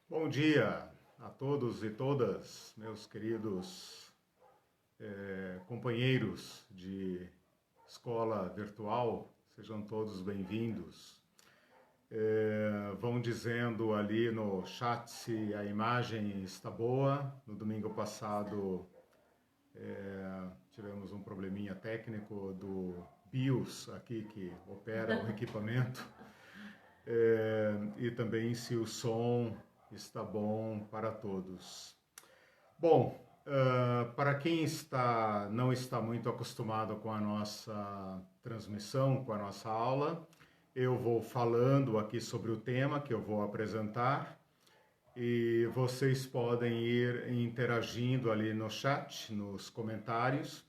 Bom dia a todos e todas, meus queridos companheiros de escola virtual, sejam todos bem-vindos. Vão dizendo ali no chat se a imagem está boa. No domingo passado tivemos um probleminha técnico do BIOS aqui que opera o equipamento. E também se o som está bom para todos. Bom, para quem não está muito acostumado com a nossa transmissão, com a nossa aula, eu vou falando aqui sobre o tema que eu vou apresentar e vocês podem ir interagindo ali no chat, nos comentários.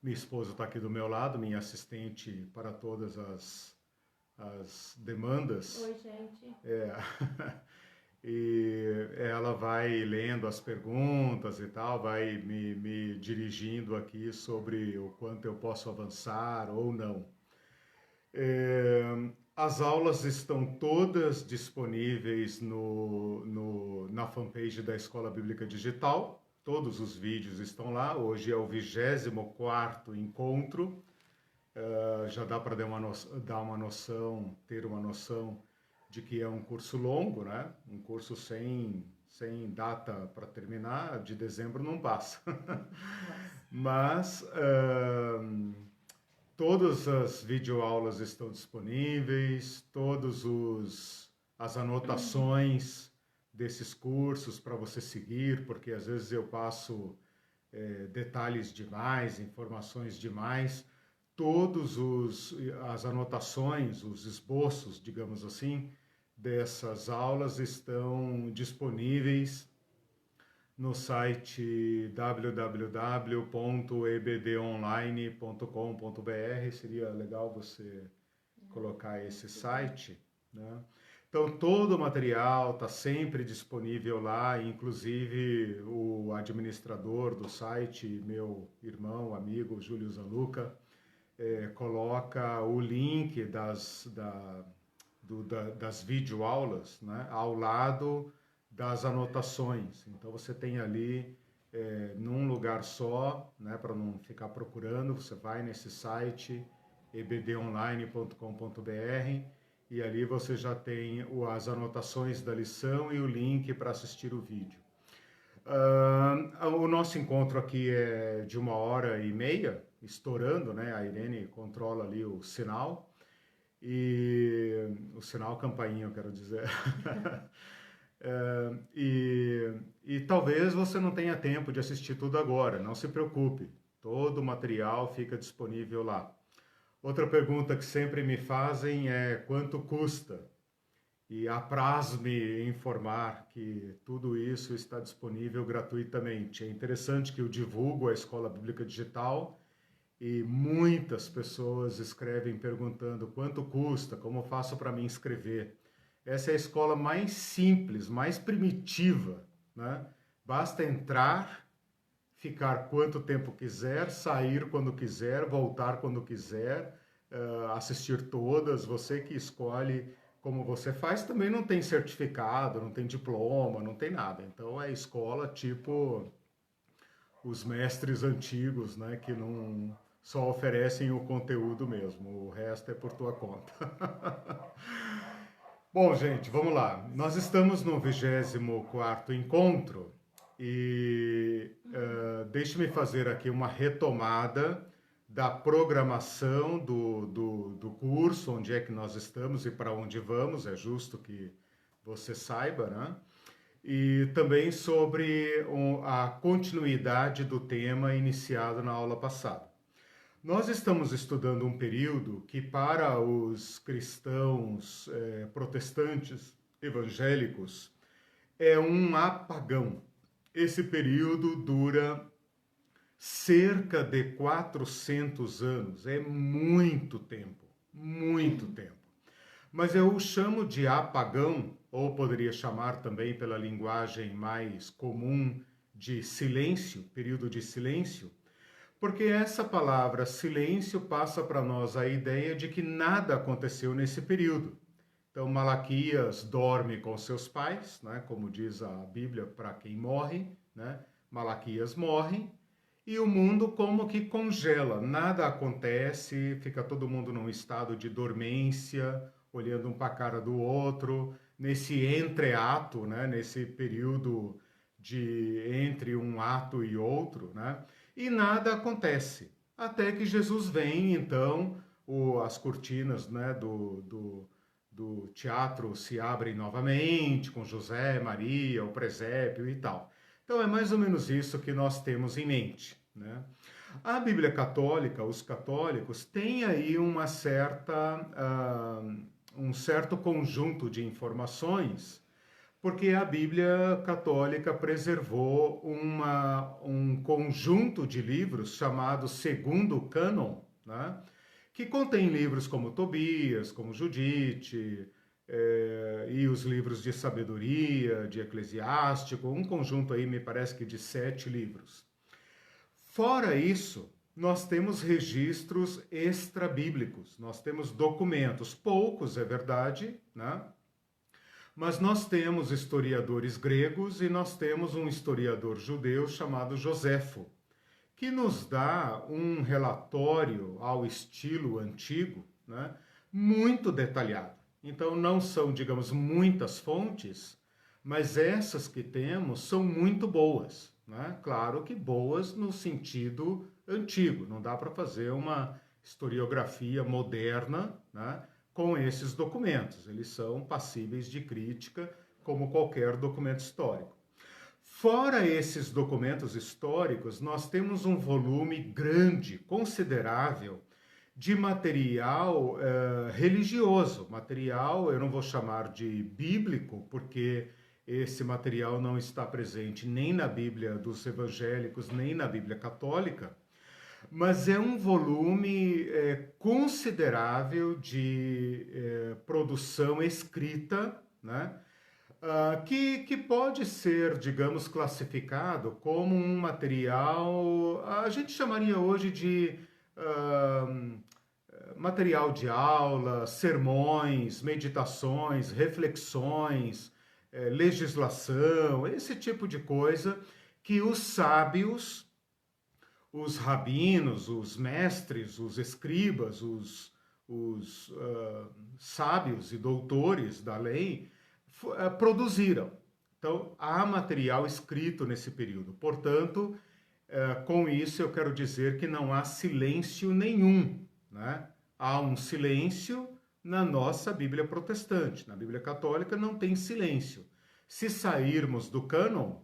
Minha esposa está aqui do meu lado, minha assistente para todas as demandas. Oi, gente. E ela vai lendo as perguntas e tal, vai me dirigindo aqui sobre o quanto eu posso avançar ou não. As aulas estão todas disponíveis na fanpage da Escola Bíblica Digital. Todos os vídeos estão lá. Hoje é o 24º encontro. Já dá para ter uma noção de que é um curso longo, né? Um curso sem data para terminar, de dezembro não passa. Mas todas as videoaulas estão disponíveis, as anotações desses cursos para você seguir, porque às vezes eu passo detalhes demais, informações demais. As anotações, os esboços, digamos assim, dessas aulas estão disponíveis no site www.ebdonline.com.br. Seria legal você colocar esse site, né? Então, todo o material está sempre disponível lá, inclusive o administrador do site, meu irmão, amigo, Júlio Zanluca, coloca o link das videoaulas, né, ao lado das anotações. Então você tem ali num lugar só, né, para não ficar procurando, você vai nesse site ebdonline.com.br e ali você já tem as anotações da lição e o link para assistir o vídeo. O nosso encontro aqui é de 1h30, estourando, né? A Irene controla ali o sinal, e o sinal campainha, eu quero dizer. E talvez você não tenha tempo de assistir tudo agora, não se preocupe, todo o material fica disponível lá. Outra pergunta que sempre me fazem é quanto custa? E apraz-me informar que tudo isso está disponível gratuitamente. É interessante que eu divulgo a Escola Bíblica Digital e muitas pessoas escrevem perguntando quanto custa, como faço para me inscrever. Essa é a escola mais simples, mais primitiva, né? Basta entrar, ficar quanto tempo quiser, sair quando quiser, voltar quando quiser, assistir todas, você que escolhe como você faz. Também não tem certificado, não tem diploma, não tem nada. Então é escola tipo os mestres antigos, né, que não só oferecem o conteúdo mesmo, o resto é por tua conta. Bom, gente, vamos lá. Nós estamos no 24º encontro e deixe-me fazer aqui uma retomada da programação do curso, onde é que nós estamos e para onde vamos, é justo que você saiba, né? E também sobre a continuidade do tema iniciado na aula passada. Nós estamos estudando um período que, para os cristãos protestantes evangélicos, é um apagão. Esse período dura cerca de 400 anos, é muito tempo, muito tempo. Mas eu o chamo de apagão, ou poderia chamar também pela linguagem mais comum de silêncio, período de silêncio, porque essa palavra silêncio passa para nós a ideia de que nada aconteceu nesse período. Então, Malaquias dorme com seus pais, né? Como diz a Bíblia, para quem morre, né? Malaquias morre e o mundo como que congela, nada acontece, fica todo mundo num estado de dormência, olhando um para a cara do outro, nesse entreato, né? Nesse período de entre um ato e outro, né? E nada acontece, até que Jesus vem, então, as cortinas, né, do teatro se abrem novamente, com José, Maria, o presépio e tal. Então é mais ou menos isso que nós temos em mente, né? A Bíblia Católica, os católicos, têm aí um certo conjunto de informações, porque a Bíblia Católica preservou um conjunto de livros chamado Segundo Cânon, né? Que contém livros como Tobias, como Judite, e os livros de sabedoria, de Eclesiástico, um conjunto aí, me parece que de 7 livros. Fora isso, nós temos registros extra-bíblicos, nós temos documentos, poucos, é verdade, né? Mas nós temos historiadores gregos e nós temos um historiador judeu chamado Joséfo, que nos dá um relatório ao estilo antigo, né, muito detalhado. Então, não são, digamos, muitas fontes, mas essas que temos são muito boas. Né? Claro que boas no sentido antigo, não dá para fazer uma historiografia moderna, né, com esses documentos. Eles são passíveis de crítica, como qualquer documento histórico. Fora esses documentos históricos, nós temos um volume grande, considerável, de material religioso. Material, eu não vou chamar de bíblico, porque esse material não está presente nem na Bíblia dos evangélicos, nem na Bíblia católica, mas é um volume considerável de produção escrita, né? Que pode ser, digamos, classificado como um material, a gente chamaria hoje de material de aula, sermões, meditações, reflexões, legislação, esse tipo de coisa que os sábios, os rabinos, os mestres, os escribas, os sábios e doutores da lei produziram. Então, há material escrito nesse período. Portanto, com isso eu quero dizer que não há silêncio nenhum, né? Há um silêncio na nossa Bíblia protestante. Na Bíblia católica não tem silêncio. Se sairmos do cânon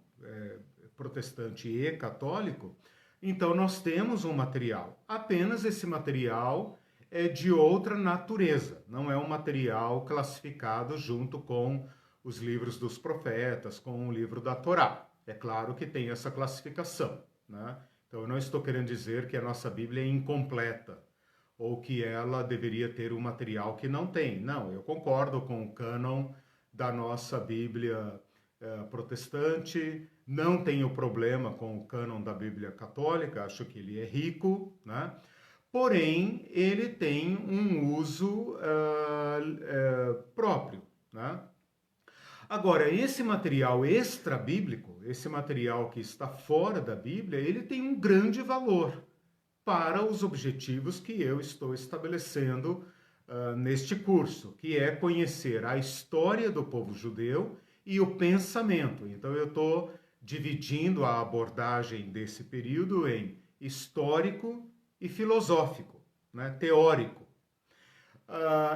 protestante e católico, então nós temos um material. Apenas esse material é de outra natureza. Não é um material classificado junto com os livros dos profetas, com o livro da Torá. É claro que tem essa classificação, né? Então eu não estou querendo dizer que a nossa Bíblia é incompleta ou que ela deveria ter um material que não tem. Não, eu concordo com o cânon da nossa Bíblia protestante, não tenho problema com o cânon da Bíblia católica, acho que ele é rico, né? Porém, ele tem um uso próprio, né? Agora, esse material extra-bíblico, esse material que está fora da Bíblia, ele tem um grande valor para os objetivos que eu estou estabelecendo neste curso, que é conhecer a história do povo judeu e o pensamento. Então, eu estou dividindo a abordagem desse período em histórico e filosófico, né, teórico.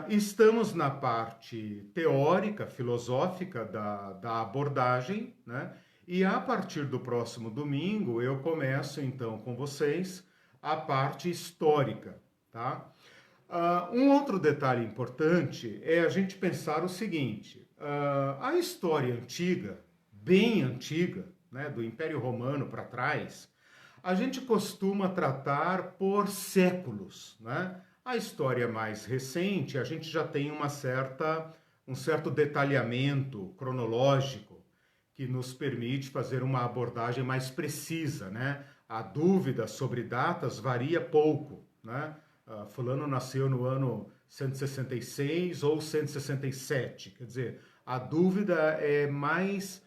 Estamos na parte teórica, filosófica da abordagem, né? E a partir do próximo domingo eu começo então com vocês a parte histórica, tá? Um outro detalhe importante é a gente pensar o seguinte: a história antiga, bem antiga, né, do Império Romano para trás, a gente costuma tratar por séculos, né? A história mais recente, a gente já tem um certo detalhamento cronológico que nos permite fazer uma abordagem mais precisa, né? A dúvida sobre datas varia pouco, né? Fulano nasceu no ano 166 ou 167. Quer dizer, a dúvida é mais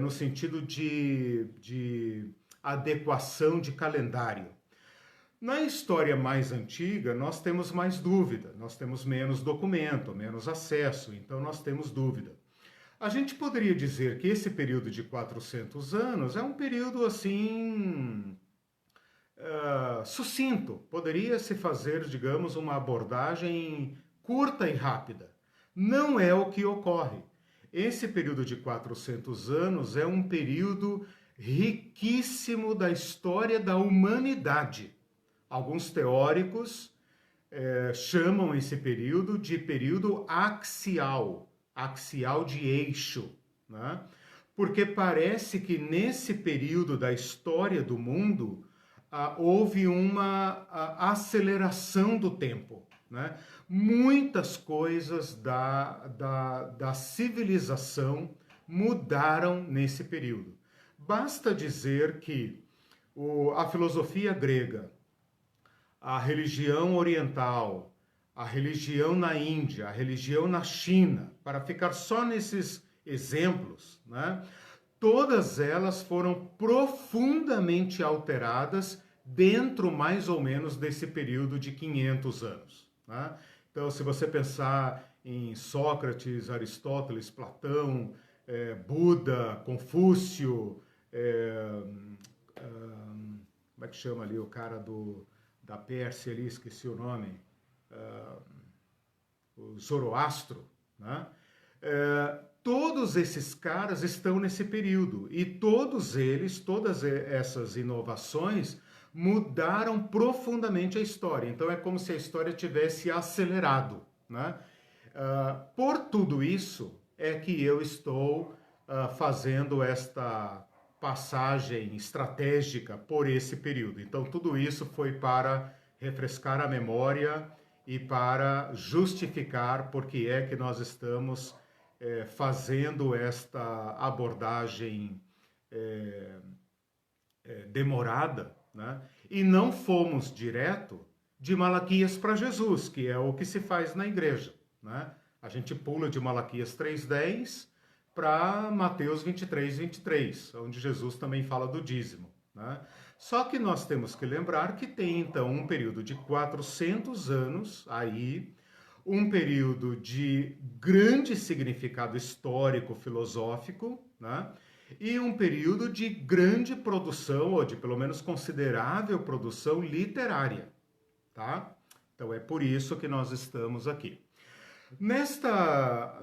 no sentido de adequação de calendário. Na história mais antiga, nós temos mais dúvida, nós temos menos documento, menos acesso, então nós temos dúvida. A gente poderia dizer que esse período de 400 anos é um período assim sucinto. Poderia se fazer, digamos, uma abordagem curta e rápida. Não é o que ocorre. Esse período de 400 anos é um período riquíssimo da história da humanidade. Alguns teóricos chamam esse período de período axial, axial de eixo, né? Porque parece que nesse período da história do mundo houve uma aceleração do tempo, né? Muitas coisas da civilização mudaram nesse período. Basta dizer que a filosofia grega, a religião oriental, a religião na Índia, a religião na China, para ficar só nesses exemplos, né? Todas elas foram profundamente alteradas dentro mais ou menos desse período de 500 anos, né? Então, se você pensar em Sócrates, Aristóteles, Platão, Buda, Confúcio, como é que chama ali o cara da Pérsia ali, esqueci o nome, o Zoroastro, né? Todos esses caras estão nesse período e todos eles, todas essas inovações mudaram profundamente a história. Então é como se a história tivesse acelerado, né? Por tudo isso é que eu estou fazendo esta passagem estratégica por esse período. Então tudo isso foi para refrescar a memória e para justificar por que é que nós estamos fazendo esta abordagem demorada, né? E não fomos direto de Malaquias para Jesus, que é o que se faz na igreja, né? A gente pula de Malaquias 3:10 para Mateus 23:23, onde Jesus também fala do dízimo, né? Só que nós temos que lembrar que tem então um período de 400 anos aí, um período de grande significado histórico, filosófico, né? E um período de grande produção, ou de pelo menos considerável produção literária, tá? Então é por isso que nós estamos aqui. Nesta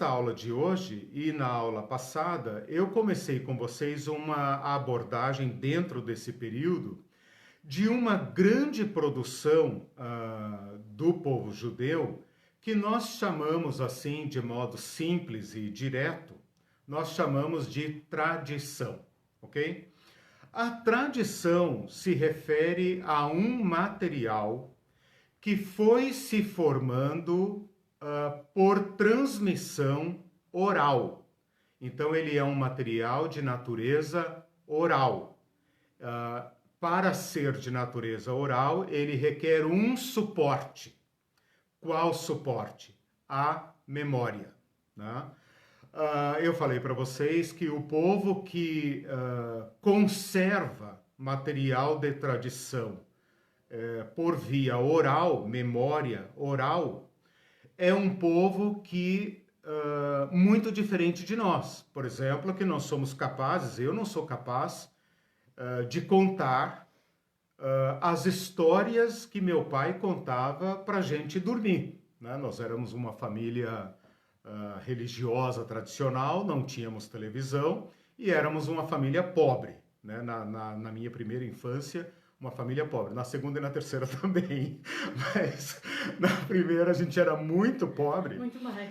aula de hoje e na aula passada, eu comecei com vocês uma abordagem dentro desse período de uma grande produção do povo judeu, que nós chamamos assim, de modo simples e direto, nós chamamos de tradição, ok? A tradição se refere a um material que foi se formando por transmissão oral. Então, ele é um material de natureza oral. Para ser de natureza oral, ele requer um suporte. Qual suporte? A memória, né? Eu falei para vocês que o povo que conserva material de tradição por via oral, memória oral, é um povo que muito diferente de nós. Por exemplo, que nós somos capazes, eu não sou capaz de contar as histórias que meu pai contava para a gente dormir, né? Nós éramos uma família religiosa tradicional, não tínhamos televisão e éramos uma família pobre, né? Na minha primeira infância, uma família pobre. Na segunda e na terceira também, mas na primeira a gente era muito pobre. Muito mais.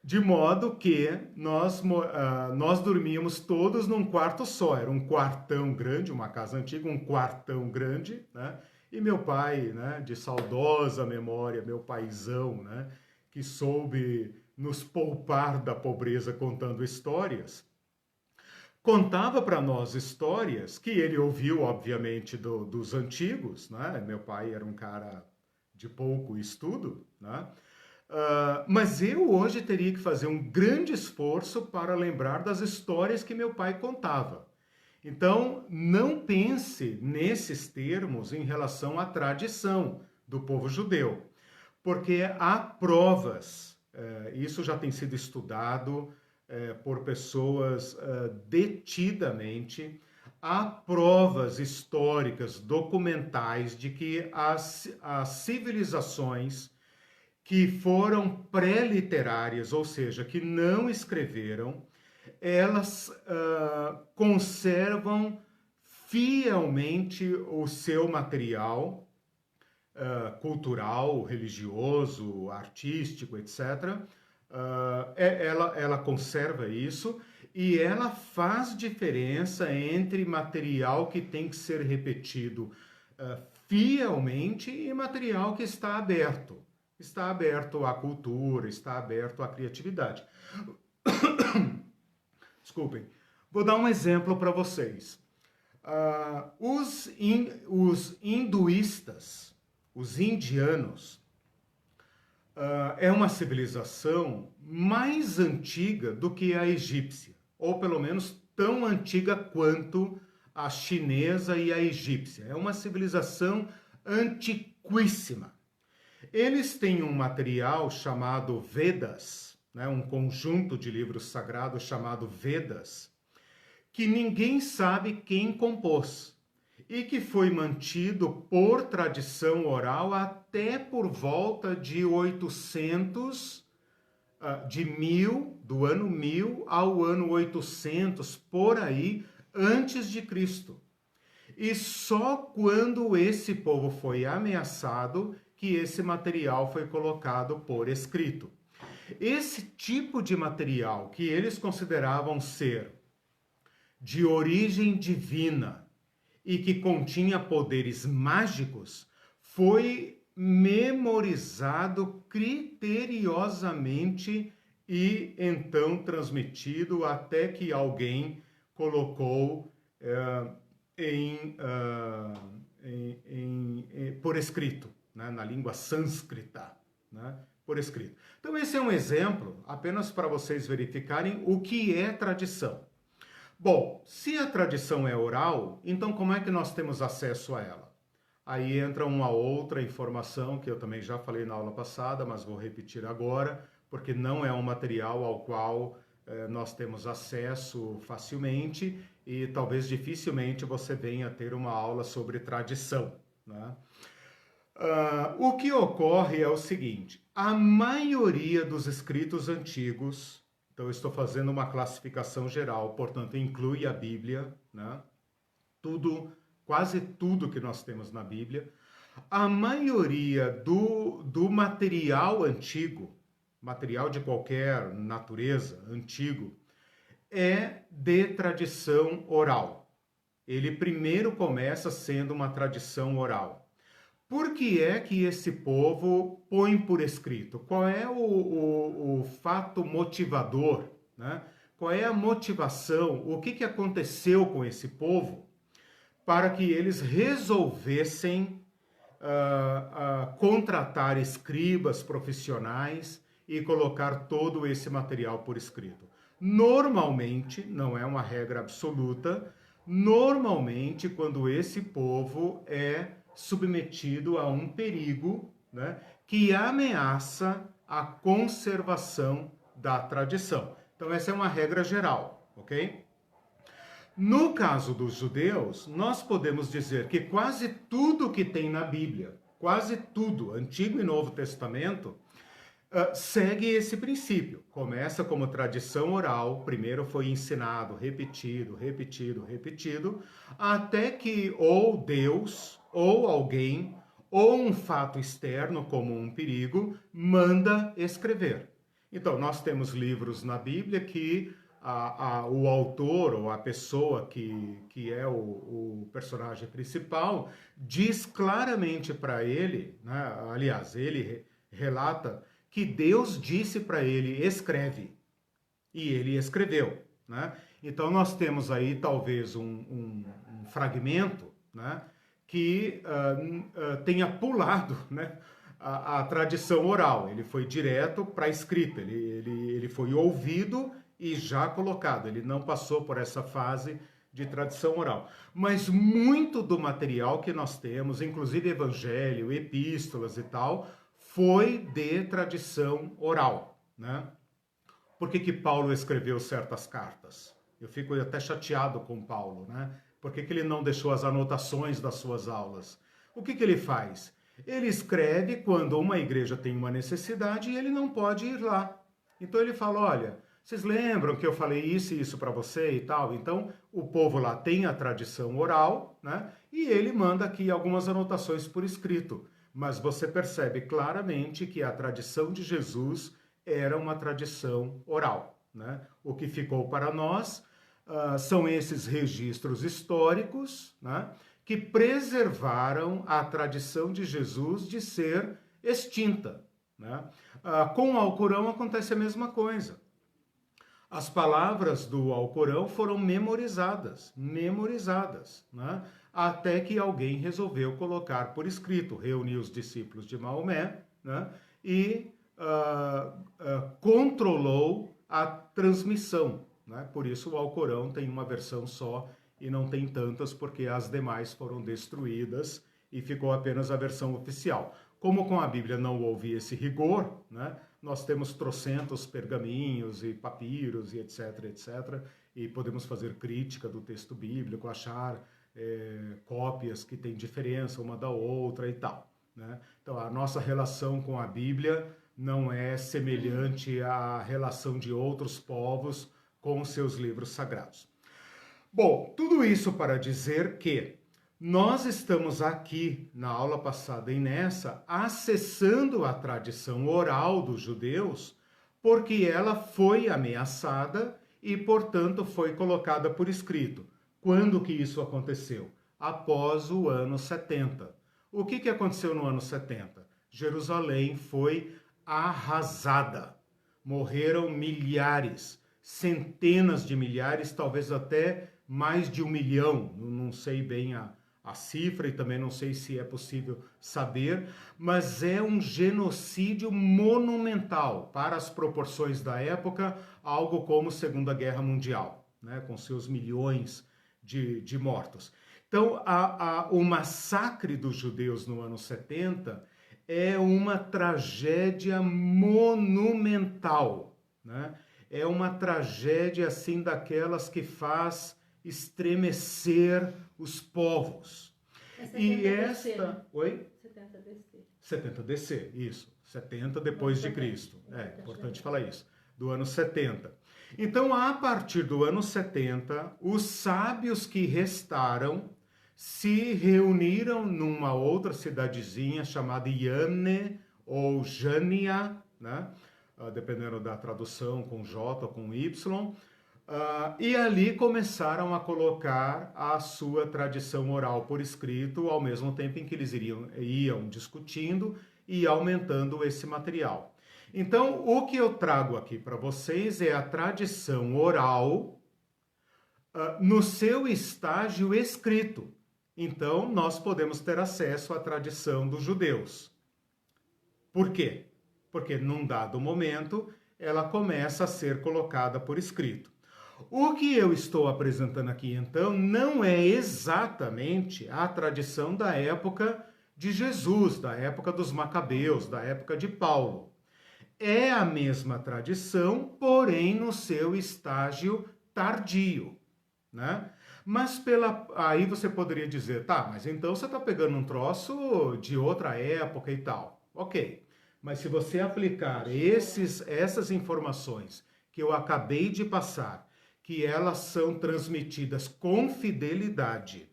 De modo que nós dormíamos todos num quarto só. Era um quartão grande, uma casa antiga, um quartão grande, né? E meu pai, né, de saudosa memória, meu paizão, né, que soube nos poupar da pobreza contando histórias, contava para nós histórias que ele ouviu, obviamente, dos antigos, né? Meu pai era um cara de pouco estudo, né? Mas eu hoje teria que fazer um grande esforço para lembrar das histórias que meu pai contava. Então, não pense nesses termos em relação à tradição do povo judeu, porque há provas, isso já tem sido estudado por pessoas detidamente, há provas históricas, documentais, de que as civilizações que foram pré-literárias, ou seja, que não escreveram, elas conservam fielmente o seu material cultural, religioso, artístico, etc. Ela conserva isso e ela faz diferença entre material que tem que ser repetido fielmente e material que está aberto. Está aberto à cultura, está aberto à criatividade. Desculpem. Vou dar um exemplo para vocês. Os hinduístas, os indianos, é uma civilização mais antiga do que a egípcia, ou pelo menos tão antiga quanto a chinesa e a egípcia. É uma civilização antiquíssima. Eles têm um material chamado Vedas, né, um conjunto de livros sagrados chamado Vedas, que ninguém sabe quem compôs e que foi mantido por tradição oral até por volta de 800, do ano 1000 ao ano 800, por aí, antes de Cristo. E só quando esse povo foi ameaçado que esse material foi colocado por escrito. Esse tipo de material que eles consideravam ser de origem divina e que continha poderes mágicos foi memorizado criteriosamente e então transmitido até que alguém colocou por escrito, né, na língua sânscrita, né, por escrito. Então esse é um exemplo apenas para vocês verificarem o que é tradição. Bom, se a tradição é oral, então como é que nós temos acesso a ela? Aí entra uma outra informação que eu também já falei na aula passada, mas vou repetir agora, porque não é um material ao qual nós temos acesso facilmente e talvez dificilmente você venha ter uma aula sobre tradição, né? O que ocorre é o seguinte, a maioria dos escritos antigos, então eu estou fazendo uma classificação geral, portanto inclui a Bíblia, né? Quase tudo que nós temos na Bíblia, a maioria do material antigo, material de qualquer natureza, antigo, é de tradição oral. Ele primeiro começa sendo uma tradição oral. Por que é que esse povo põe por escrito? Qual é o fato motivador, né? Qual é a motivação? O que aconteceu com esse povo para que eles resolvessem contratar escribas profissionais e colocar todo esse material por escrito? Normalmente, não é uma regra absoluta, normalmente quando esse povo é submetido a um perigo, né, que ameaça a conservação da tradição. Então essa é uma regra geral, ok? No caso dos judeus, nós podemos dizer que quase tudo que tem na Bíblia, quase tudo, Antigo e Novo Testamento, segue esse princípio. Começa como tradição oral, primeiro foi ensinado, repetido, repetido, repetido, até que ou Deus, ou alguém, ou um fato externo, como um perigo, manda escrever. Então, nós temos livros na Bíblia que o autor ou a pessoa que é o personagem principal diz claramente para ele, né? Aliás, ele relata que Deus disse para ele, escreve, e ele escreveu, né? Então nós temos aí talvez um fragmento, né, que tenha pulado, né, a tradição oral, ele foi direto para a escrita, ele foi ouvido e já colocado, ele não passou por essa fase de tradição oral. Mas muito do material que nós temos, inclusive evangelho, epístolas e tal, foi de tradição oral, né? Por que Paulo escreveu certas cartas? Eu fico até chateado com Paulo, né? Por que ele não deixou as anotações das suas aulas? O que ele faz? Ele escreve quando uma igreja tem uma necessidade e ele não pode ir lá. Então ele fala, olha, vocês lembram que eu falei isso e isso para você e tal? Então o povo lá tem a tradição oral, né? E ele manda aqui algumas anotações por escrito. Mas você percebe claramente que a tradição de Jesus era uma tradição oral, né? O que ficou para nós são esses registros históricos, né, que preservaram a tradição de Jesus de ser extinta, né? Com o Alcorão acontece a mesma coisa. As palavras do Alcorão foram memorizadas, né? Até que alguém resolveu colocar por escrito, reuniu os discípulos de Maomé, né? E controlou a transmissão, né? Por isso o Alcorão tem uma versão só e não tem tantas, porque as demais foram destruídas e ficou apenas a versão oficial. Como com a Bíblia não houve esse rigor, né? Nós temos trocentos pergaminhos e papiros e etc, etc, e podemos fazer crítica do texto bíblico, achar cópias que têm diferença uma da outra e tal, né? Então a nossa relação com a Bíblia não é semelhante à relação de outros povos com seus livros sagrados. Bom, tudo isso para dizer que nós estamos aqui, na aula passada e nessa, acessando a tradição oral dos judeus, porque ela foi ameaçada e, portanto, foi colocada por escrito. Quando que isso aconteceu? Após o ano 70. O que aconteceu no ano 70? Jerusalém foi arrasada. Morreram milhares, centenas de milhares, talvez até mais de 1 milhão. Não sei bem a cifra e também não sei se é possível saber, mas é um genocídio monumental para as proporções da época, algo como Segunda Guerra Mundial, né, com seus milhões de mortos. Então, o massacre dos judeus no ano 70 é uma tragédia monumental, né? É uma tragédia assim daquelas que faz estremecer os povos. E esta... Oi? 70 DC. 70 DC, isso. 70 depois de Cristo. É importante falar isso. Do ano 70. Então, a partir do ano 70, os sábios que restaram se reuniram numa outra cidadezinha chamada Yamne ou Jânia, né? Dependendo da tradução, com J ou com Y, e ali começaram a colocar a sua tradição oral por escrito, ao mesmo tempo em que eles iam discutindo e aumentando esse material. Então, o que eu trago aqui para vocês é a tradição oral no seu estágio escrito. Então, nós podemos ter acesso à tradição dos judeus. Por quê? Porque num dado momento ela começa a ser colocada por escrito. O que eu estou apresentando aqui, então, não é exatamente a tradição da época de Jesus, da época dos Macabeus, da época de Paulo. É a mesma tradição, porém no seu estágio tardio, né? Mas aí você poderia dizer, tá, mas então você está pegando um troço de outra época e tal. Ok. Mas se você aplicar essas informações que eu acabei de passar, que elas são transmitidas com fidelidade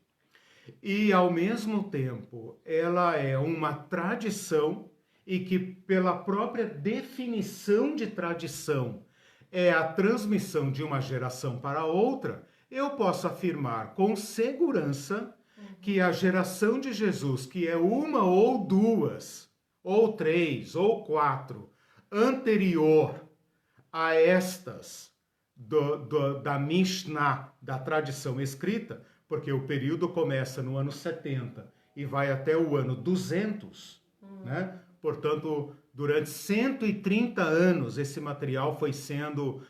e, ao mesmo tempo, ela é uma tradição e que, pela própria definição de tradição, é a transmissão de uma geração para outra, eu posso afirmar com segurança que a geração de Jesus, que é uma ou duas, ou 3, ou 4, anterior a estas da Mishnah, da tradição escrita, porque o período começa no ano 70 e vai até o ano 200, né? portanto, durante 130 anos esse material foi sendo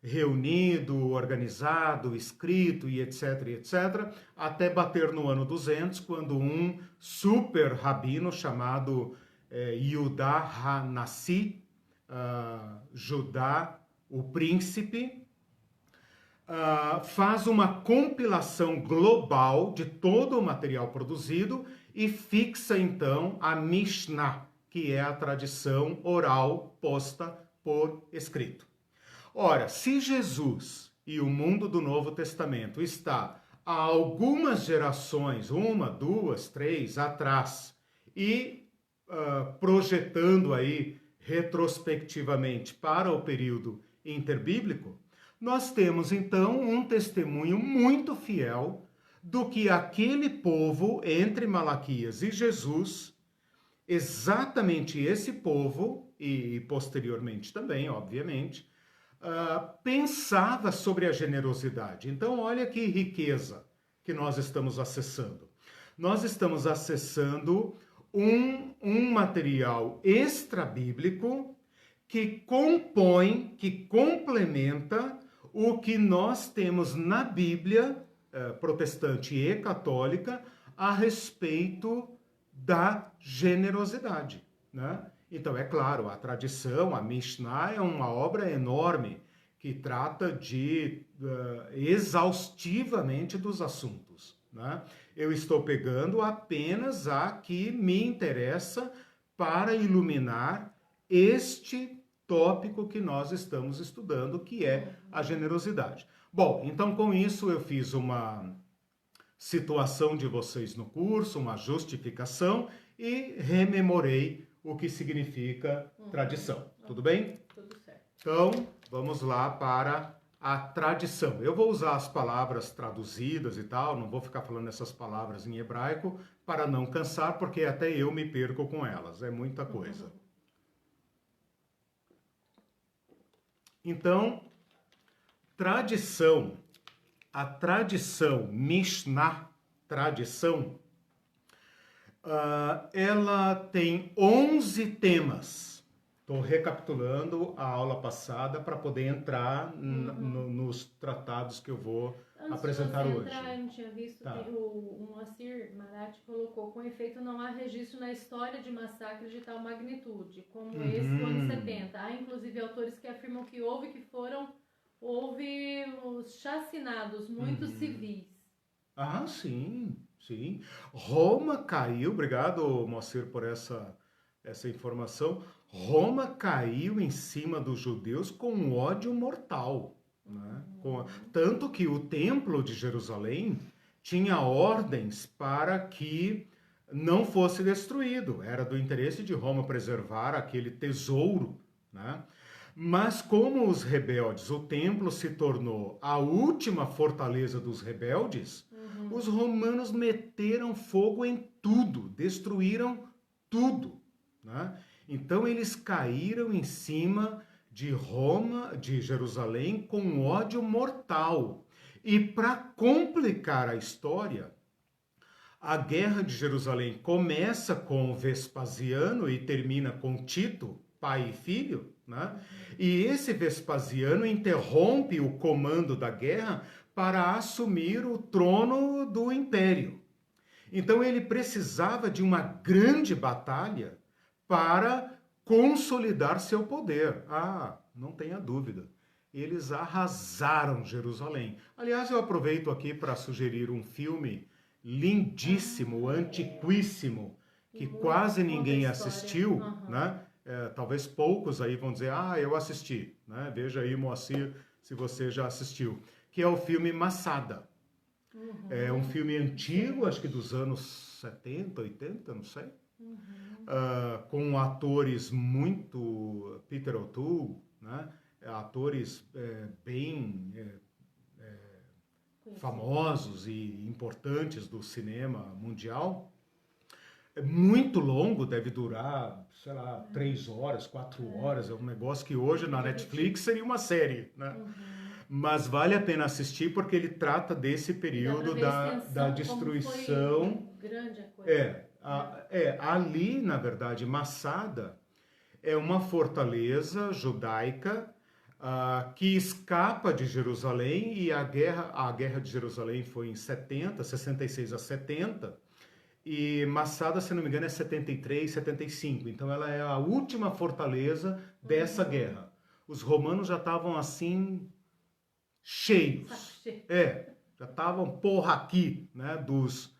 reunido, organizado, escrito e etc, até bater no ano 200, quando um super rabino chamado Yudá HaNassi, Judá, o príncipe, faz uma compilação global de todo o material produzido e fixa então a Mishnah, que é a tradição oral posta por escrito. Ora, se Jesus e o mundo do Novo Testamento está há algumas gerações, 1, 2, 3 atrás, e projetando aí retrospectivamente para o período interbíblico, nós temos então um testemunho muito fiel do que aquele povo entre Malaquias e Jesus, exatamente esse povo, e posteriormente também, obviamente, pensava sobre a generosidade. Então, olha que riqueza que nós estamos acessando. Nós estamos acessando um material extra-bíblico que compõe, que complementa o que nós temos na Bíblia protestante e católica a respeito da generosidade, né? Então, é claro, a tradição, a Mishnah é uma obra enorme que trata exaustivamente dos assuntos, né? Eu estou pegando apenas a que me interessa para iluminar este tópico que nós estamos estudando, que é a generosidade. Bom, então com isso eu fiz uma situação de vocês no curso, uma justificação e rememorei o que significa tradição. Tudo bem? Tudo certo. Então, vamos lá para a tradição. Eu vou usar as palavras traduzidas e tal, não vou ficar falando essas palavras em hebraico para não cansar, porque até eu me perco com elas, é muita coisa. Então, tradição, a tradição Mishnah, tradição, ela tem 11 temas. Estou recapitulando a aula passada para poder entrar nos tratados que eu vou apresentar hoje. Eu não tinha visto, Tá. O Moacir Maratti colocou: com efeito, não há registro na história de massacre de tal magnitude, como esse do ano 70. Há, inclusive, autores que afirmam que houve os chacinados, muitos civis. Ah, sim, sim. Roma caiu, obrigado, Moacir, por essa informação. Roma caiu em cima dos judeus com um ódio mortal, né? Tanto que o Templo de Jerusalém tinha ordens para que não fosse destruído. Era do interesse de Roma preservar aquele tesouro, né? Mas como os rebeldes, o templo se tornou a última fortaleza dos rebeldes, os romanos meteram fogo em tudo, destruíram tudo, né? Então eles caíram em cima de Roma, de Jerusalém, com ódio mortal. E para complicar a história, a Guerra de Jerusalém começa com Vespasiano e termina com Tito, pai e filho, né? E esse Vespasiano interrompe o comando da guerra para assumir o trono do império. Então ele precisava de uma grande batalha para consolidar seu poder. Ah, não tenha dúvida. Eles arrasaram Jerusalém. Aliás, eu aproveito aqui para sugerir um filme lindíssimo, antiquíssimo, que quase ninguém assistiu, né? Talvez poucos aí vão dizer, eu assisti, né? Veja aí, Moacir, se você já assistiu, que é o filme Massada. É um filme antigo, acho que dos anos 70, 80, não sei, com atores muito, Peter O'Toole, né? Atores bem famosos e importantes do cinema mundial. É muito longo, deve durar, sei lá, 3 horas, 4 horas, é um negócio que hoje na Netflix seria uma série, né? Mas vale a pena assistir porque ele trata desse período da destruição. Grande a coisa. Ali, na verdade, Massada é uma fortaleza judaica que escapa de Jerusalém, e a guerra de Jerusalém foi em 66 a 70, e Massada, se não me engano, é 73, 75. Então ela é a última fortaleza dessa guerra. Os romanos já estavam assim, cheios. Já estavam porra aqui, né, dos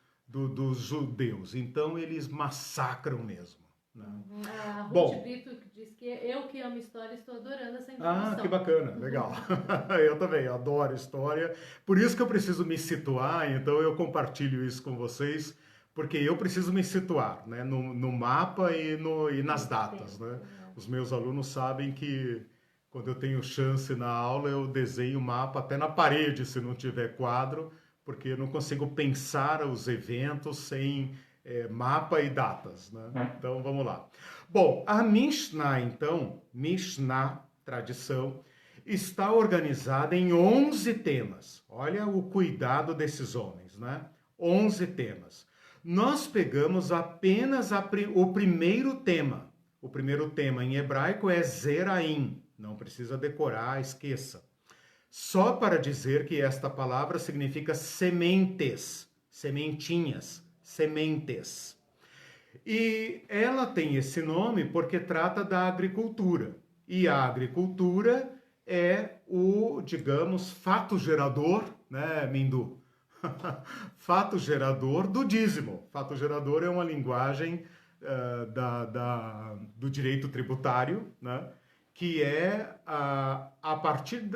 judeus. Então eles massacram mesmo. Né? A Ruth Brito diz que eu que amo história estou adorando essa informação. Que bacana, legal. Eu também adoro história. Por isso que eu preciso me situar, então eu compartilho isso com vocês, porque eu preciso me situar, né, no mapa e nas datas. Né? Os meus alunos sabem que quando eu tenho chance na aula, eu desenho o mapa até na parede, se não tiver quadro, porque eu não consigo pensar os eventos sem mapa e datas. Né? Então, vamos lá. Bom, a Mishnah, então, tradição, está organizada em 11 temas. Olha o cuidado desses homens, né? 11 temas. Nós pegamos apenas o primeiro tema. O primeiro tema em hebraico é Zeraim. Não precisa decorar, esqueça. Só para dizer que esta palavra significa sementes, sementinhas, sementes. E ela tem esse nome porque trata da agricultura. E a agricultura é o, digamos, fato gerador, né, Mindu? Fato gerador do dízimo. Fato gerador é uma linguagem do direito tributário, né? Que é a partir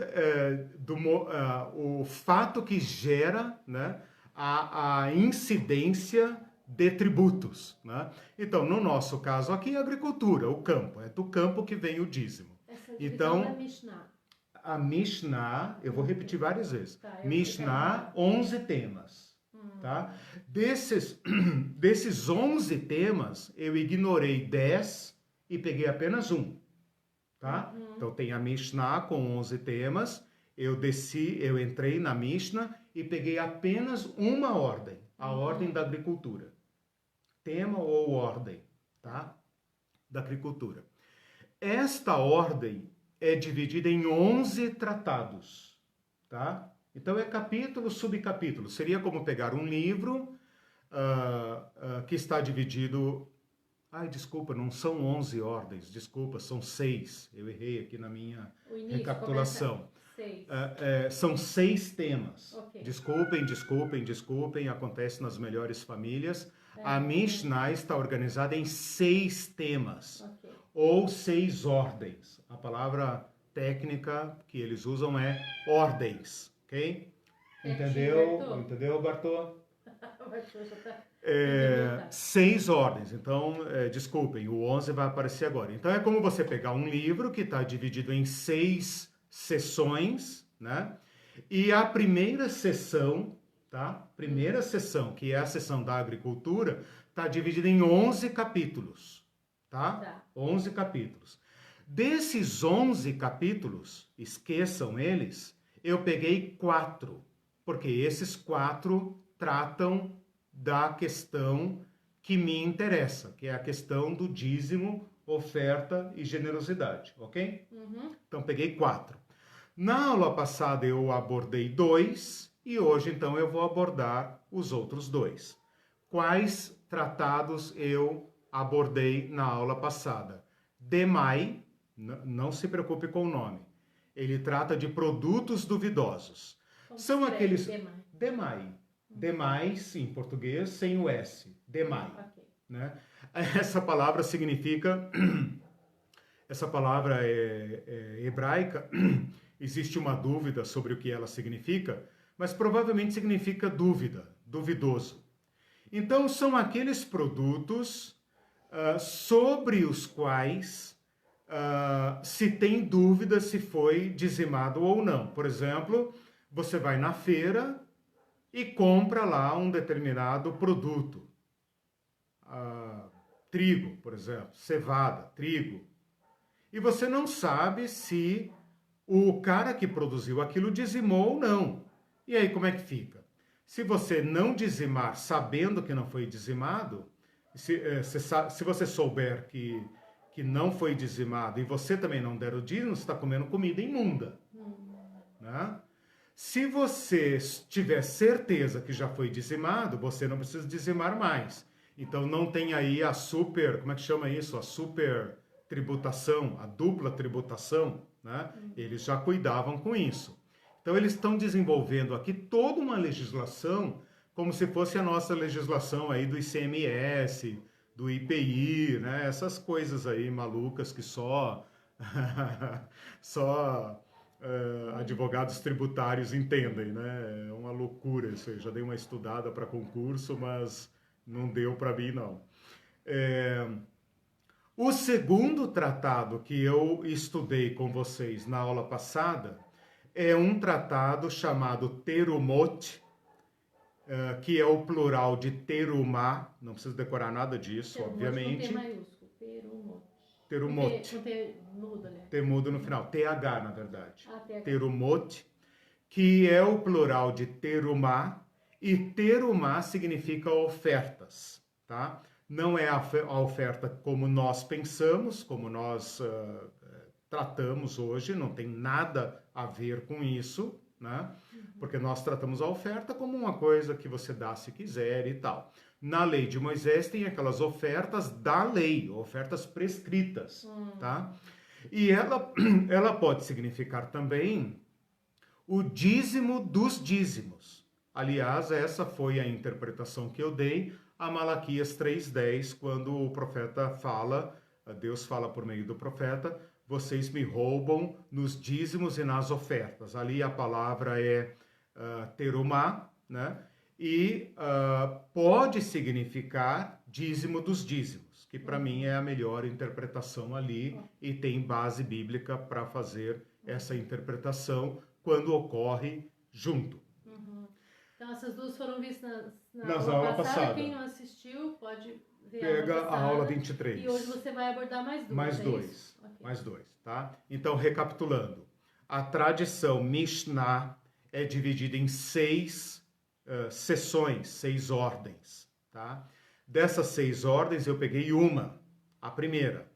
o fato que gera, né, a incidência de tributos. Né? Então, no nosso caso aqui, a agricultura, o campo. É do campo que vem o dízimo. Então, da Mishnah. A Mishnah, eu vou repetir várias vezes. Mishnah, 11 temas. Tá? Desses 11 temas, eu ignorei 10 e peguei apenas um. Tá? Então tem a Mishnah com 11 temas, eu entrei na Mishnah e peguei apenas uma ordem, a ordem da agricultura. Tema ou ordem, tá? Da agricultura. Esta ordem é dividida em 11 tratados, tá? Então é capítulo, subcapítulo. Seria como pegar um livro que está dividido... desculpa, não são 11 ordens, desculpa, são 6. Eu errei aqui na minha recapitulação. São 6 temas. Okay. Desculpem, acontece nas melhores famílias. A Mishnah está organizada em 6 temas, ou 6 ordens. A palavra técnica que eles usam é ordens, ok? Entendeu, Bartô? 6 ordens, então, desculpem, o 11 vai aparecer agora. Então, é como você pegar um livro que está dividido em 6 sessões, né? E a primeira sessão, tá? Primeira sessão, que é a sessão da agricultura, está dividida em 11 capítulos, tá? 11 capítulos. Desses 11 capítulos, esqueçam eles, eu peguei 4, porque esses 4 tratam da questão que me interessa, que é a questão do dízimo, oferta e generosidade, ok? Então, peguei 4. Na aula passada eu abordei 2 e hoje, então, eu vou abordar os outros 2. Quais tratados eu abordei na aula passada? Demai, não se preocupe com o nome, ele trata de produtos duvidosos. São aqueles... Demai. Demais, em português, sem o S. Demai. Né? Essa palavra significa... Essa palavra é hebraica. Existe uma dúvida sobre o que ela significa, mas provavelmente significa dúvida, duvidoso. Então, são aqueles produtos sobre os quais se tem dúvida se foi dizimado ou não. Por exemplo, você vai na feira e compra lá um determinado produto. Trigo, por exemplo, cevada, trigo. E você não sabe se o cara que produziu aquilo dizimou ou não. E aí como é que fica? Se você não dizimar sabendo que não foi dizimado, se você souber que não foi dizimado e você também não der o dízimo, você está comendo comida imunda. Né? Se você tiver certeza que já foi dizimado, você não precisa dizimar mais. Então não tem aí a super, como é que chama isso? A super tributação, a dupla tributação, né? Eles já cuidavam com isso. Então eles estão desenvolvendo aqui toda uma legislação como se fosse a nossa legislação aí do ICMS, do IPI, né? Essas coisas aí malucas que só advogados tributários entendem, né? É uma loucura isso aí. Já dei uma estudada para concurso, mas não deu para mim, não. O segundo tratado que eu estudei com vocês na aula passada é um tratado chamado Terumot, que é o plural de terumá. Não precisa decorar nada disso, obviamente. Com T maiúsculo, Terumot. Terumot. Com T mudo, né? T mudo no final, TH na verdade. TH. Terumot, que é o plural de terumá, e terumá significa ofertas, tá? Não é a oferta como nós pensamos, como nós tratamos hoje, não tem nada a ver com isso, né? Porque nós tratamos a oferta como uma coisa que você dá se quiser e tal. Na lei de Moisés tem aquelas ofertas da lei, ofertas prescritas, tá? E ela pode significar também o dízimo dos dízimos. Aliás, essa foi a interpretação que eu dei a Malaquias 3:10, quando o profeta fala, Deus fala por meio do profeta, vocês me roubam nos dízimos e nas ofertas. Ali a palavra é terumá, né? E pode significar dízimo dos dízimos, que para mim é a melhor interpretação ali e tem base bíblica para fazer essa interpretação quando ocorre junto. Então essas duas foram vistas nas aula passada. Quem não assistiu pode ver Pega a aula 23. E hoje você vai abordar mais duas. Mais dois. Okay. Mais dois, tá? Então, recapitulando. A tradição Mishnah é dividida em 6 seções, 6 ordens, tá? Dessas 6 ordens eu peguei uma, a primeira,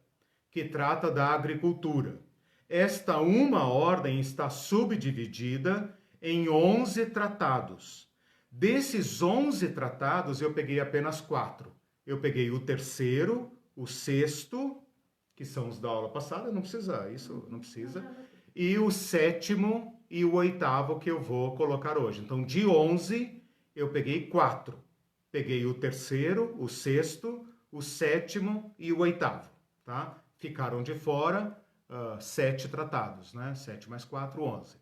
que trata da agricultura. Esta uma ordem está subdividida em 11 tratados. Desses 11 tratados eu peguei apenas 4. Eu peguei o terceiro, o sexto, que são os da aula passada, não precisa, isso não precisa, e o sétimo e o oitavo que eu vou colocar hoje. Então, de 11, eu peguei 4. Peguei o terceiro, o sexto, o sétimo e o oitavo, tá? Ficaram de fora 7 tratados, né? 7 mais 4, 11.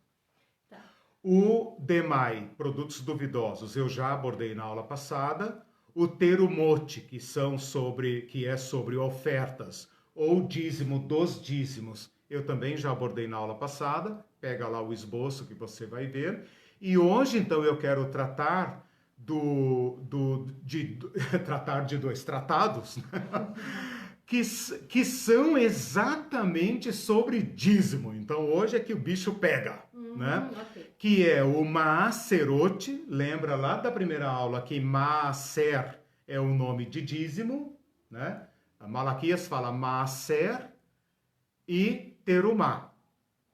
Tá. O DEMAI, produtos duvidosos, eu já abordei na aula passada. O Terumot, que é sobre ofertas ou dízimo dos dízimos, eu também já abordei na aula passada. Pega lá o esboço que você vai ver. E hoje, então, eu quero tratar tratar de 2 tratados, né? que são exatamente sobre dízimo. Então, hoje é que o bicho pega, né? Okay. Que é o Maaserot, lembra lá da primeira aula que Maaser é o nome de dízimo, né? A Malaquias fala Maaser e Terumá.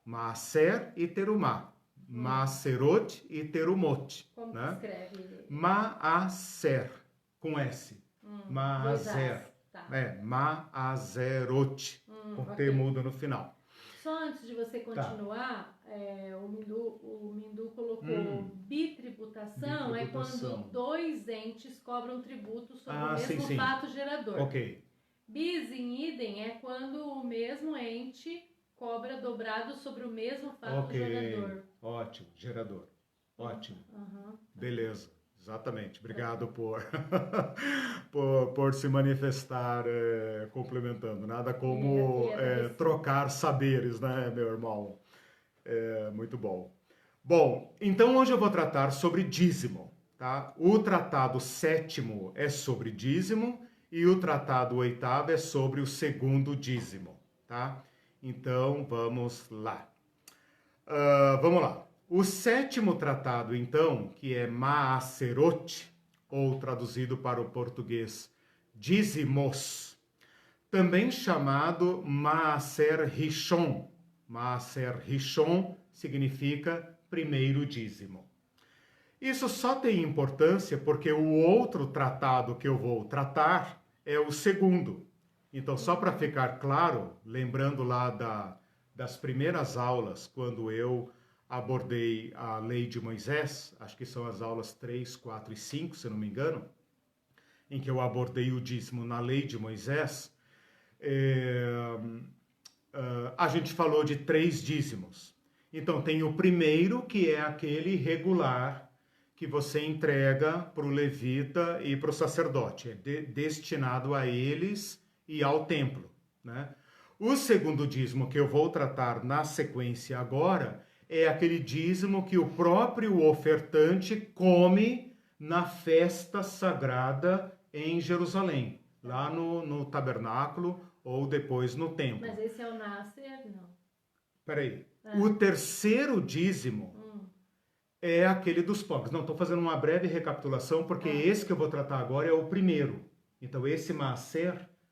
Maaser e Terumá. Maaserot e Terumot. Como né? escreve? Maaser, com S. Maaser. Tá. Maazerot, com T mudo no final. Só antes de você continuar, o Mindu colocou bitributação, é quando 2 entes cobram tributo sobre o mesmo fato gerador. Ok. Bis in idem é quando o mesmo ente cobra dobrado sobre o mesmo fato gerador. Ótimo, gerador. Ótimo. Beleza. Exatamente. Obrigado por se manifestar complementando. Nada como trocar saberes, né, meu irmão? Muito bom. Bom, então hoje eu vou tratar sobre dízimo, tá? O tratado 7º é sobre dízimo e o tratado 8º é sobre o segundo dízimo, tá? Então, vamos lá. Vamos lá. O 7º tratado, então, que é Maaserot, ou traduzido para o português, dízimos, também chamado Maaser Rishon. Maaser Rishon significa primeiro dízimo. Isso só tem importância porque o outro tratado que eu vou tratar é o segundo. Então, só para ficar claro, lembrando lá das primeiras aulas, quando eu abordei a lei de Moisés, acho que são as aulas 3, 4 e 5, se não me engano, em que eu abordei o dízimo na lei de Moisés, a gente falou de 3 dízimos. Então, tem o primeiro, que é aquele regular, que você entrega para o levita e para o sacerdote. É destinado a eles e ao templo, né? O segundo dízimo que eu vou tratar na sequência agora é aquele dízimo que o próprio ofertante come na festa sagrada em Jerusalém, lá no tabernáculo ou depois no templo. Mas esse é o Nasser, não? Peraí. O terceiro dízimo é aquele dos pobres. Não, estou fazendo uma breve recapitulação, porque esse que eu vou tratar agora é o primeiro. Então, esse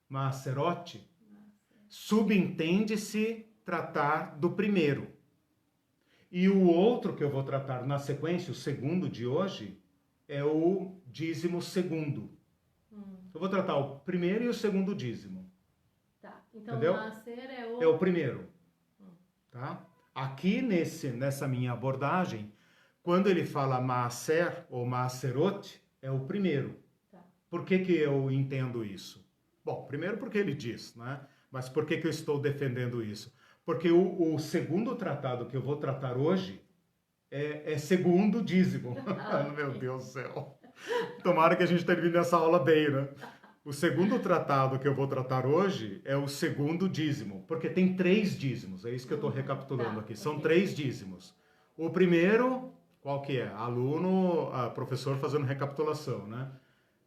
Maaserote, subentende-se tratar do primeiro. E o outro que eu vou tratar na sequência, o segundo de hoje, é o dízimo segundo. Eu vou tratar o primeiro e o segundo dízimo. Tá. Então, entendeu? O Maaser é o primeiro. Tá? Aqui nessa minha abordagem, quando ele fala Maaser ou Maaserot, é o primeiro. Tá. Por que eu entendo isso? Bom, primeiro porque ele diz, né? Mas por que eu estou defendendo isso? Porque o segundo tratado que eu vou tratar hoje é segundo dízimo. Meu Deus do céu. Tomara que a gente termine essa aula bem, né? O segundo tratado que eu vou tratar hoje é o segundo dízimo, porque tem 3 dízimos, é isso que eu estou recapitulando aqui. São 3 dízimos. O primeiro, qual que é? Aluno, professor fazendo recapitulação, né?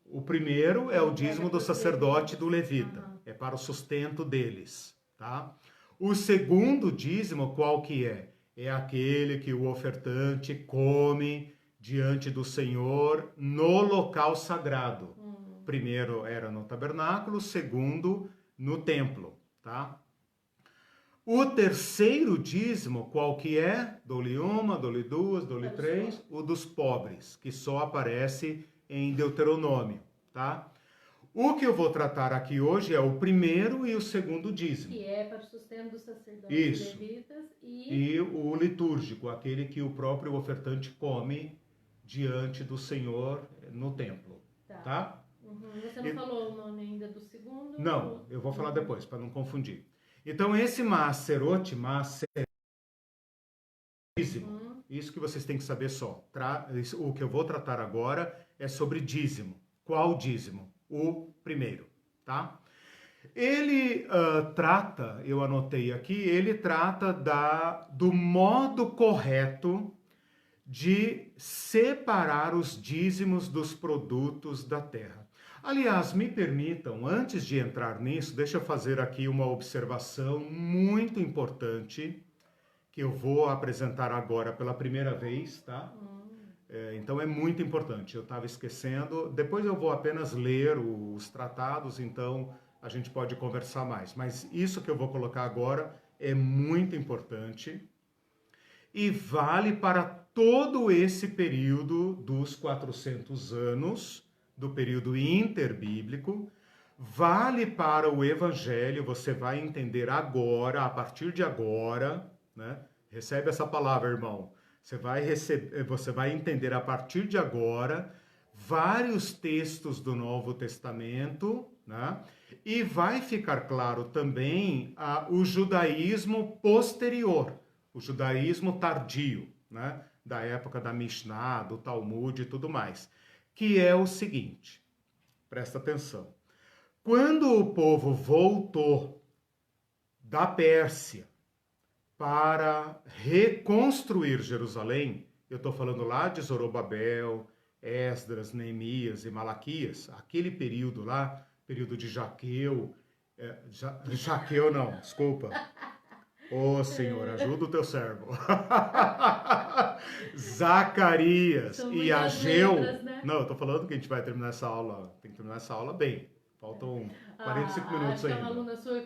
O primeiro é o dízimo do sacerdote e do levita. É para o sustento deles, tá? O segundo dízimo, qual que é? É aquele que o ofertante come diante do Senhor no local sagrado. Primeiro era no tabernáculo, segundo no templo, tá? O terceiro dízimo, qual que é? Dou-lhe uma, dou-lhe duas, dou-lhe 3, o dos pobres, que só aparece em Deuteronômio, tá? O que eu vou tratar aqui hoje é o primeiro e o segundo dízimo. Que é para o sustento dos sacerdotes e levitas e o litúrgico, aquele que o próprio ofertante come diante do Senhor no templo, tá? Você não falou o nome ainda do segundo? Não, eu vou falar depois, para não confundir. Então, esse Maaserote, dízimo, isso que vocês têm que saber só. O que eu vou tratar agora é sobre dízimo. Qual dízimo? O primeiro, tá? Ele trata, eu anotei aqui, ele trata do modo correto de separar os dízimos dos produtos da terra. Aliás, me permitam, antes de entrar nisso, deixa eu fazer aqui uma observação muito importante que eu vou apresentar agora pela primeira vez, tá? Então é muito importante, eu estava esquecendo. Depois eu vou apenas ler os tratados, então a gente pode conversar mais. Mas isso que eu vou colocar agora é muito importante e vale para todo esse período dos 400 anos, do período interbíblico, vale para o Evangelho, você vai entender agora, a partir de agora, né? Recebe essa palavra, irmão. Você vai entender a partir de agora vários textos do Novo Testamento, né? E vai ficar claro também o judaísmo posterior, o judaísmo tardio, né? Da época da Mishnah, do Talmud e tudo mais, que é o seguinte, presta atenção. Quando o povo voltou da Pérsia para reconstruir Jerusalém, eu estou falando lá de Zorobabel, Esdras, Neemias e Malaquias, aquele período lá, período de Jaqueu, Jaqueu não, desculpa. Ô Senhor, ajuda o teu servo. Zacarias e Ageu. Letras, né? Não, eu estou falando que a gente vai terminar essa aula, tem que terminar essa aula bem, Faltam 45 minutos ainda. Acho que uma aluna sua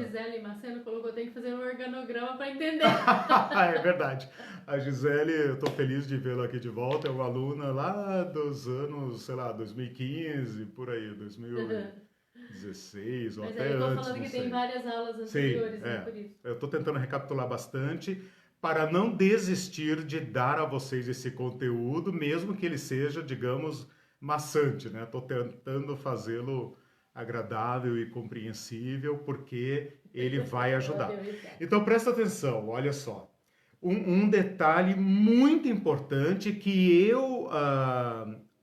Gisele Maceno colocou, tem que fazer um organograma para entender. É verdade. A Gisele, eu estou feliz de vê-la aqui de volta, é uma aluna lá dos anos, sei lá, 2015, por aí, 2016 ou Mas até aí eu tô antes, falando não que sei. tem várias aulas anteriores, Sim, né, por isso. eu estou tentando recapitular bastante para não desistir de dar a vocês esse conteúdo, mesmo que ele seja, digamos, maçante, né? Estou tentando fazê-lo agradável e compreensível, porque ele vai ajudar. Então presta atenção, olha só. Um detalhe muito importante que eu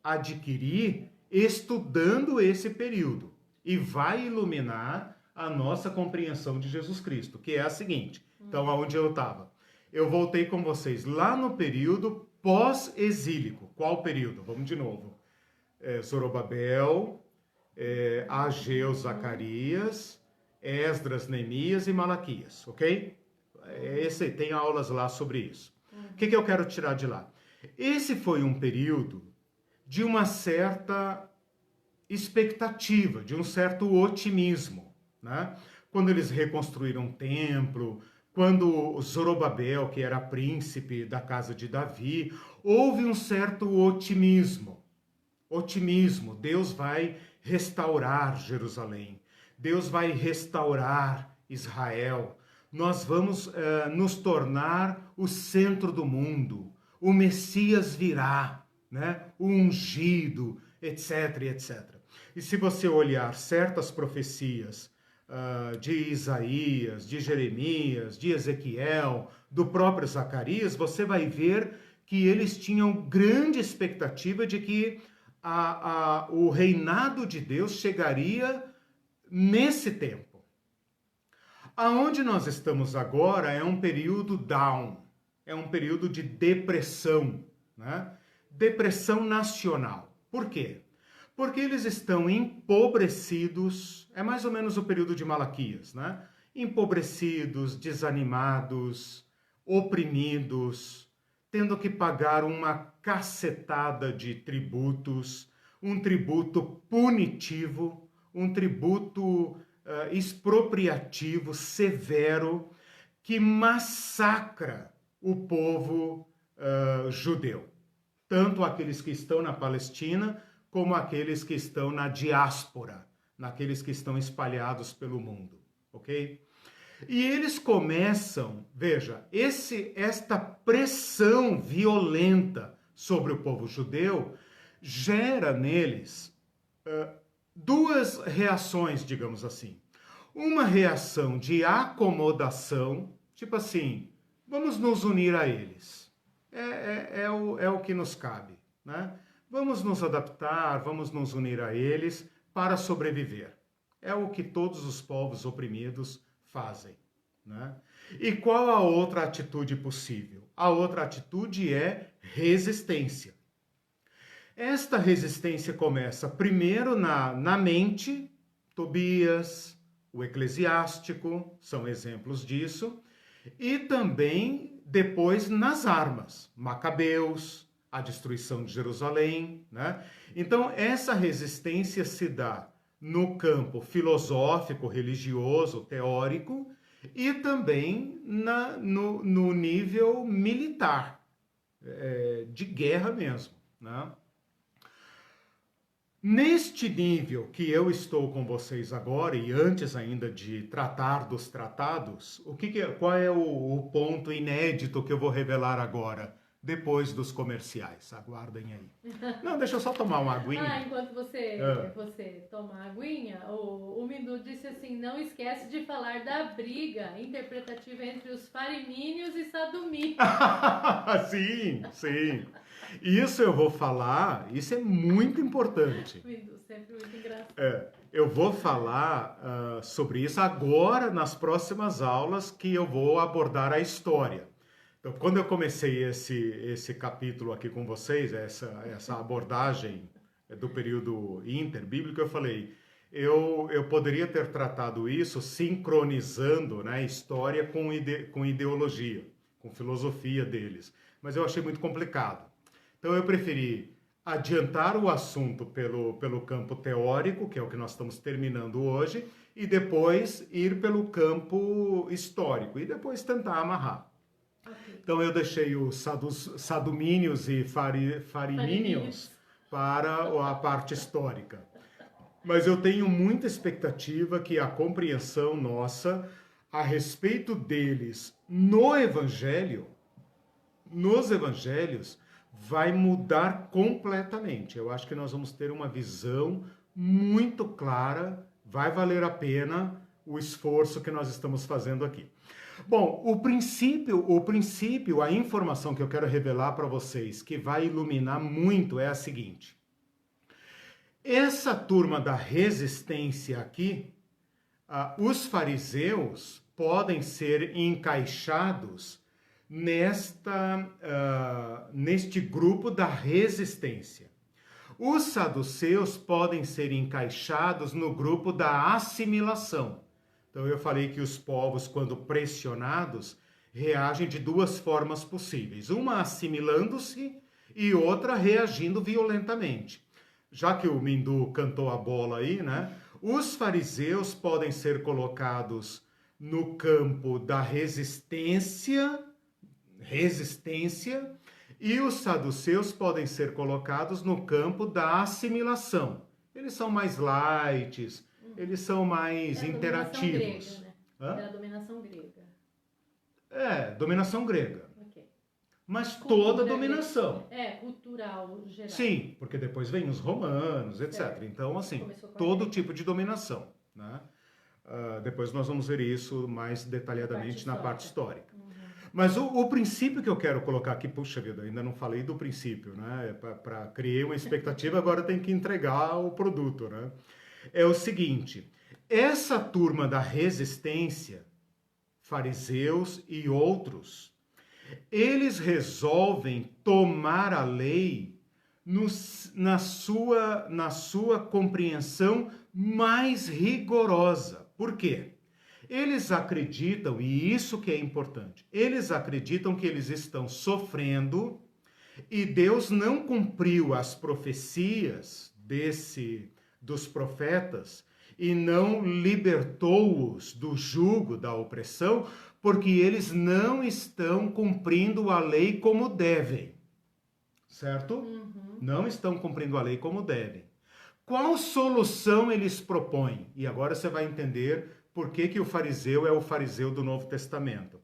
adquiri estudando esse período e vai iluminar a nossa compreensão de Jesus Cristo, que é a seguinte. Então, aonde eu estava? Eu voltei com vocês lá no período pós-exílico. Qual período? Vamos de novo. Zorobabel, Ageu, Zacarias, Esdras, Neemias e Malaquias, ok? Tem aulas lá sobre isso. O que eu quero tirar de lá? Esse foi um período de uma certa expectativa, de um certo otimismo, né? Quando eles reconstruíram o templo, quando Zorobabel, que era príncipe da casa de Davi, houve um certo otimismo. Otimismo, Deus vai restaurar Jerusalém, Deus vai restaurar Israel, nós vamos nos tornar o centro do mundo, o Messias virá, né? O ungido, etc, etc. E se você olhar certas profecias de Isaías, de Jeremias, de Ezequiel, do próprio Zacarias, você vai ver que eles tinham grande expectativa de que o reinado de Deus chegaria nesse tempo. Aonde nós estamos agora é um período down, é um período de depressão, né? Depressão nacional. Por quê? Porque eles estão empobrecidos, é mais ou menos o período de Malaquias, né? Empobrecidos, desanimados, oprimidos, tendo que pagar uma cacetada de tributos, um tributo punitivo, um tributo expropriativo, severo, que massacra o povo judeu. Tanto aqueles que estão na Palestina, como aqueles que estão na diáspora, naqueles que estão espalhados pelo mundo, ok? E eles começam, veja, esta pressão violenta sobre o povo judeu gera neles duas reações, digamos assim. Uma reação de acomodação, tipo assim, vamos nos unir a eles. É o que nos cabe, né? Vamos nos adaptar, vamos nos unir a eles para sobreviver. É o que todos os povos oprimidos fazem, né? E qual a outra atitude possível? A outra atitude é resistência. Esta resistência começa primeiro na mente, Tobias, o Eclesiástico, são exemplos disso, e também depois nas armas, Macabeus, a destruição de Jerusalém, né? Então essa resistência se dá no campo filosófico, religioso, teórico, e também no nível militar, de guerra mesmo, né? Neste nível que eu estou com vocês agora, e antes ainda de tratar dos tratados, qual é o ponto inédito que eu vou revelar agora, depois dos comerciais? Aguardem aí. Não, deixa eu só tomar uma aguinha. Enquanto você toma a aguinha, o Mindu disse assim, não esquece de falar da briga interpretativa entre os farimínios e sadumínios. Sim, sim. Isso eu vou falar, isso é muito importante. Mindu, sempre muito engraçado. Eu vou falar sobre isso agora nas próximas aulas que eu vou abordar a história. Então, quando eu comecei esse capítulo aqui com vocês, essa abordagem do período interbíblico, eu falei, eu poderia ter tratado isso sincronizando, né, história com ideologia, com filosofia deles, mas eu achei muito complicado. Então eu preferi adiantar o assunto pelo campo teórico, que é o que nós estamos terminando hoje, e depois ir pelo campo histórico, e depois tentar amarrar. Okay. Então eu deixei os sadumínios e farimínios para a parte histórica. Mas eu tenho muita expectativa que a compreensão nossa a respeito deles nos evangelhos, vai mudar completamente. Eu acho que nós vamos ter uma visão muito clara, vai valer a pena o esforço que nós estamos fazendo aqui. Bom, o princípio, a informação que eu quero revelar para vocês, que vai iluminar muito, é a seguinte. Essa turma da resistência aqui, os fariseus podem ser encaixados neste grupo da resistência. Os saduceus podem ser encaixados no grupo da assimilação. Então eu falei que os povos, quando pressionados, reagem de duas formas possíveis. Uma assimilando-se e outra reagindo violentamente. Já que o Mindu cantou a bola aí, né? Os fariseus podem ser colocados no campo da resistência, e os saduceus podem ser colocados no campo da assimilação. Eles são mais light, eles são mais interativos. Grega, né? É a dominação grega. Dominação grega. Okay. Mas toda dominação. Cultural, geral. Sim, porque depois vem os romanos, etc. Certo. Então, assim, todo tipo de dominação, né? Depois nós vamos ver isso mais detalhadamente na parte histórica. Mas o princípio que eu quero colocar aqui, puxa vida, ainda não falei do princípio, né? Criei uma expectativa, agora tem que entregar o produto, né? É o seguinte, essa turma da resistência, fariseus e outros, eles resolvem tomar a lei na sua compreensão mais rigorosa. Por quê? Eles acreditam, e isso que é importante, eles acreditam que eles estão sofrendo e Deus não cumpriu as profecias dos profetas e não libertou-os do jugo da opressão, porque eles não estão cumprindo a lei como devem. Certo? Uhum. Não estão cumprindo a lei como devem. Qual solução eles propõem? E agora você vai entender por que o fariseu é o fariseu do Novo Testamento.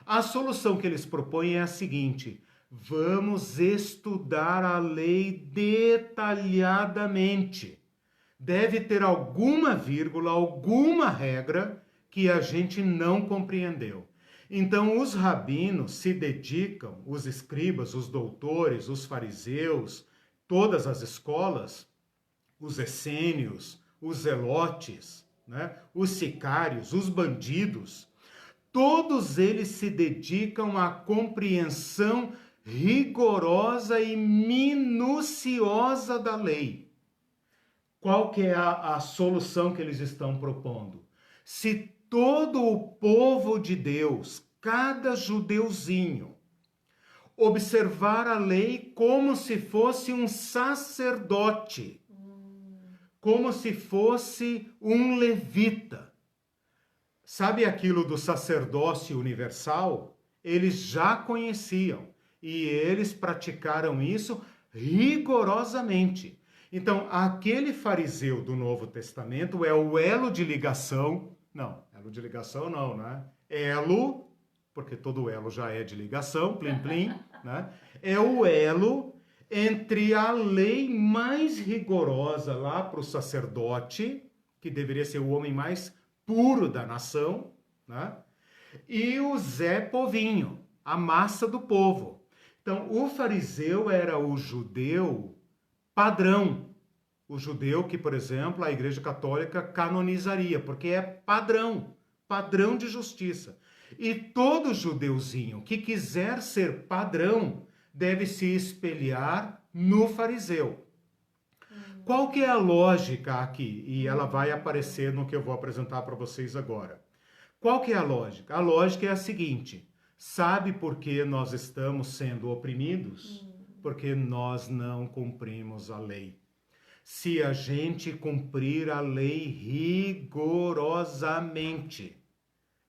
A solução que eles propõem é a seguinte: vamos estudar a lei detalhadamente. Deve ter alguma vírgula, alguma regra que a gente não compreendeu. Então, os rabinos se dedicam, os escribas, os doutores, os fariseus, todas as escolas, os essênios, os zelotes, né? Os sicários, os bandidos, todos eles se dedicam à compreensão rigorosa e minuciosa da lei. Qual que é a solução que eles estão propondo? Se todo o povo de Deus, cada judeuzinho, observar a lei como se fosse um sacerdote, como se fosse um levita. Sabe aquilo do sacerdócio universal? Eles já conheciam e eles praticaram isso rigorosamente. Então, aquele fariseu do Novo Testamento é o elo de ligação. Não, elo de ligação não, né? Elo, porque todo elo já é de ligação, plim plim, né? É o elo entre a lei mais rigorosa lá para o sacerdote, que deveria ser o homem mais puro da nação, né? E o Zé Povinho, a massa do povo. Então, o fariseu era o judeu padrão. O judeu que, por exemplo, a Igreja Católica canonizaria, porque é padrão de justiça. E todo judeuzinho que quiser ser padrão deve se espelhar no fariseu. Qual que é a lógica aqui? E ela vai aparecer no que eu vou apresentar para vocês agora. Qual que é a lógica? A lógica é a seguinte: sabe por que nós estamos sendo oprimidos? Porque nós não cumprimos a lei. Se a gente cumprir a lei rigorosamente,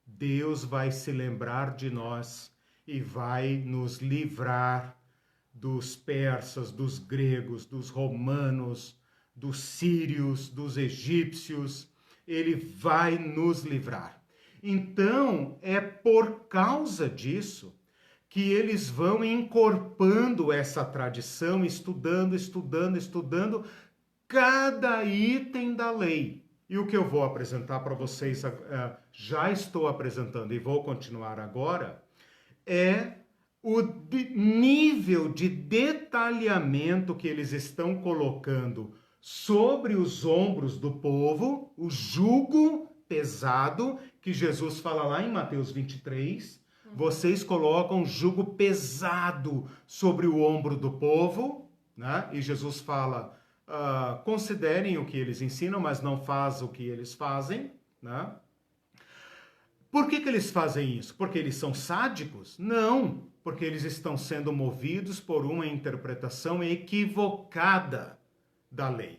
Deus vai se lembrar de nós e vai nos livrar dos persas, dos gregos, dos romanos, dos sírios, dos egípcios. Ele vai nos livrar. Então, é por causa disso que eles vão encorpando essa tradição, estudando cada item da lei. E o que eu vou apresentar para vocês, já estou apresentando e vou continuar agora, é o nível de detalhamento que eles estão colocando sobre os ombros do povo, o jugo pesado, que Jesus fala lá em Mateus 23, vocês colocam jugo pesado sobre o ombro do povo, né? E Jesus fala, considerem o que eles ensinam, mas não fazem o que eles fazem, né? Por que eles fazem isso? Porque eles são sádicos? Não, porque eles estão sendo movidos por uma interpretação equivocada da lei.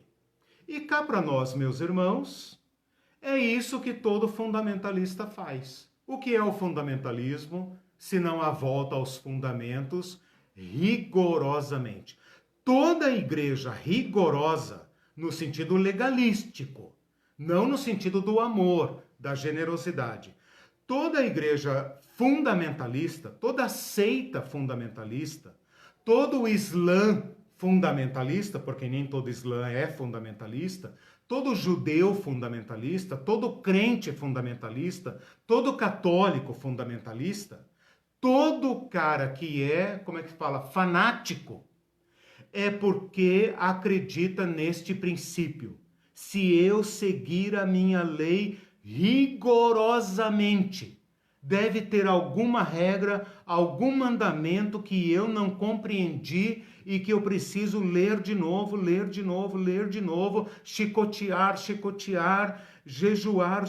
E cá para nós, meus irmãos, é isso que todo fundamentalista faz. O que é o fundamentalismo, se não a volta aos fundamentos rigorosamente? Toda igreja rigorosa, no sentido legalístico, não no sentido do amor, da generosidade. Toda igreja fundamentalista, toda seita fundamentalista, todo o Islã fundamentalista, porque nem todo Islã é fundamentalista, todo judeu fundamentalista, todo crente fundamentalista, todo católico fundamentalista, todo cara que é, como é que fala, fanático, é porque acredita neste princípio. Se eu seguir a minha lei rigorosamente, deve ter alguma regra, algum mandamento que eu não compreendi e que eu preciso ler de novo, chicotear, jejuar,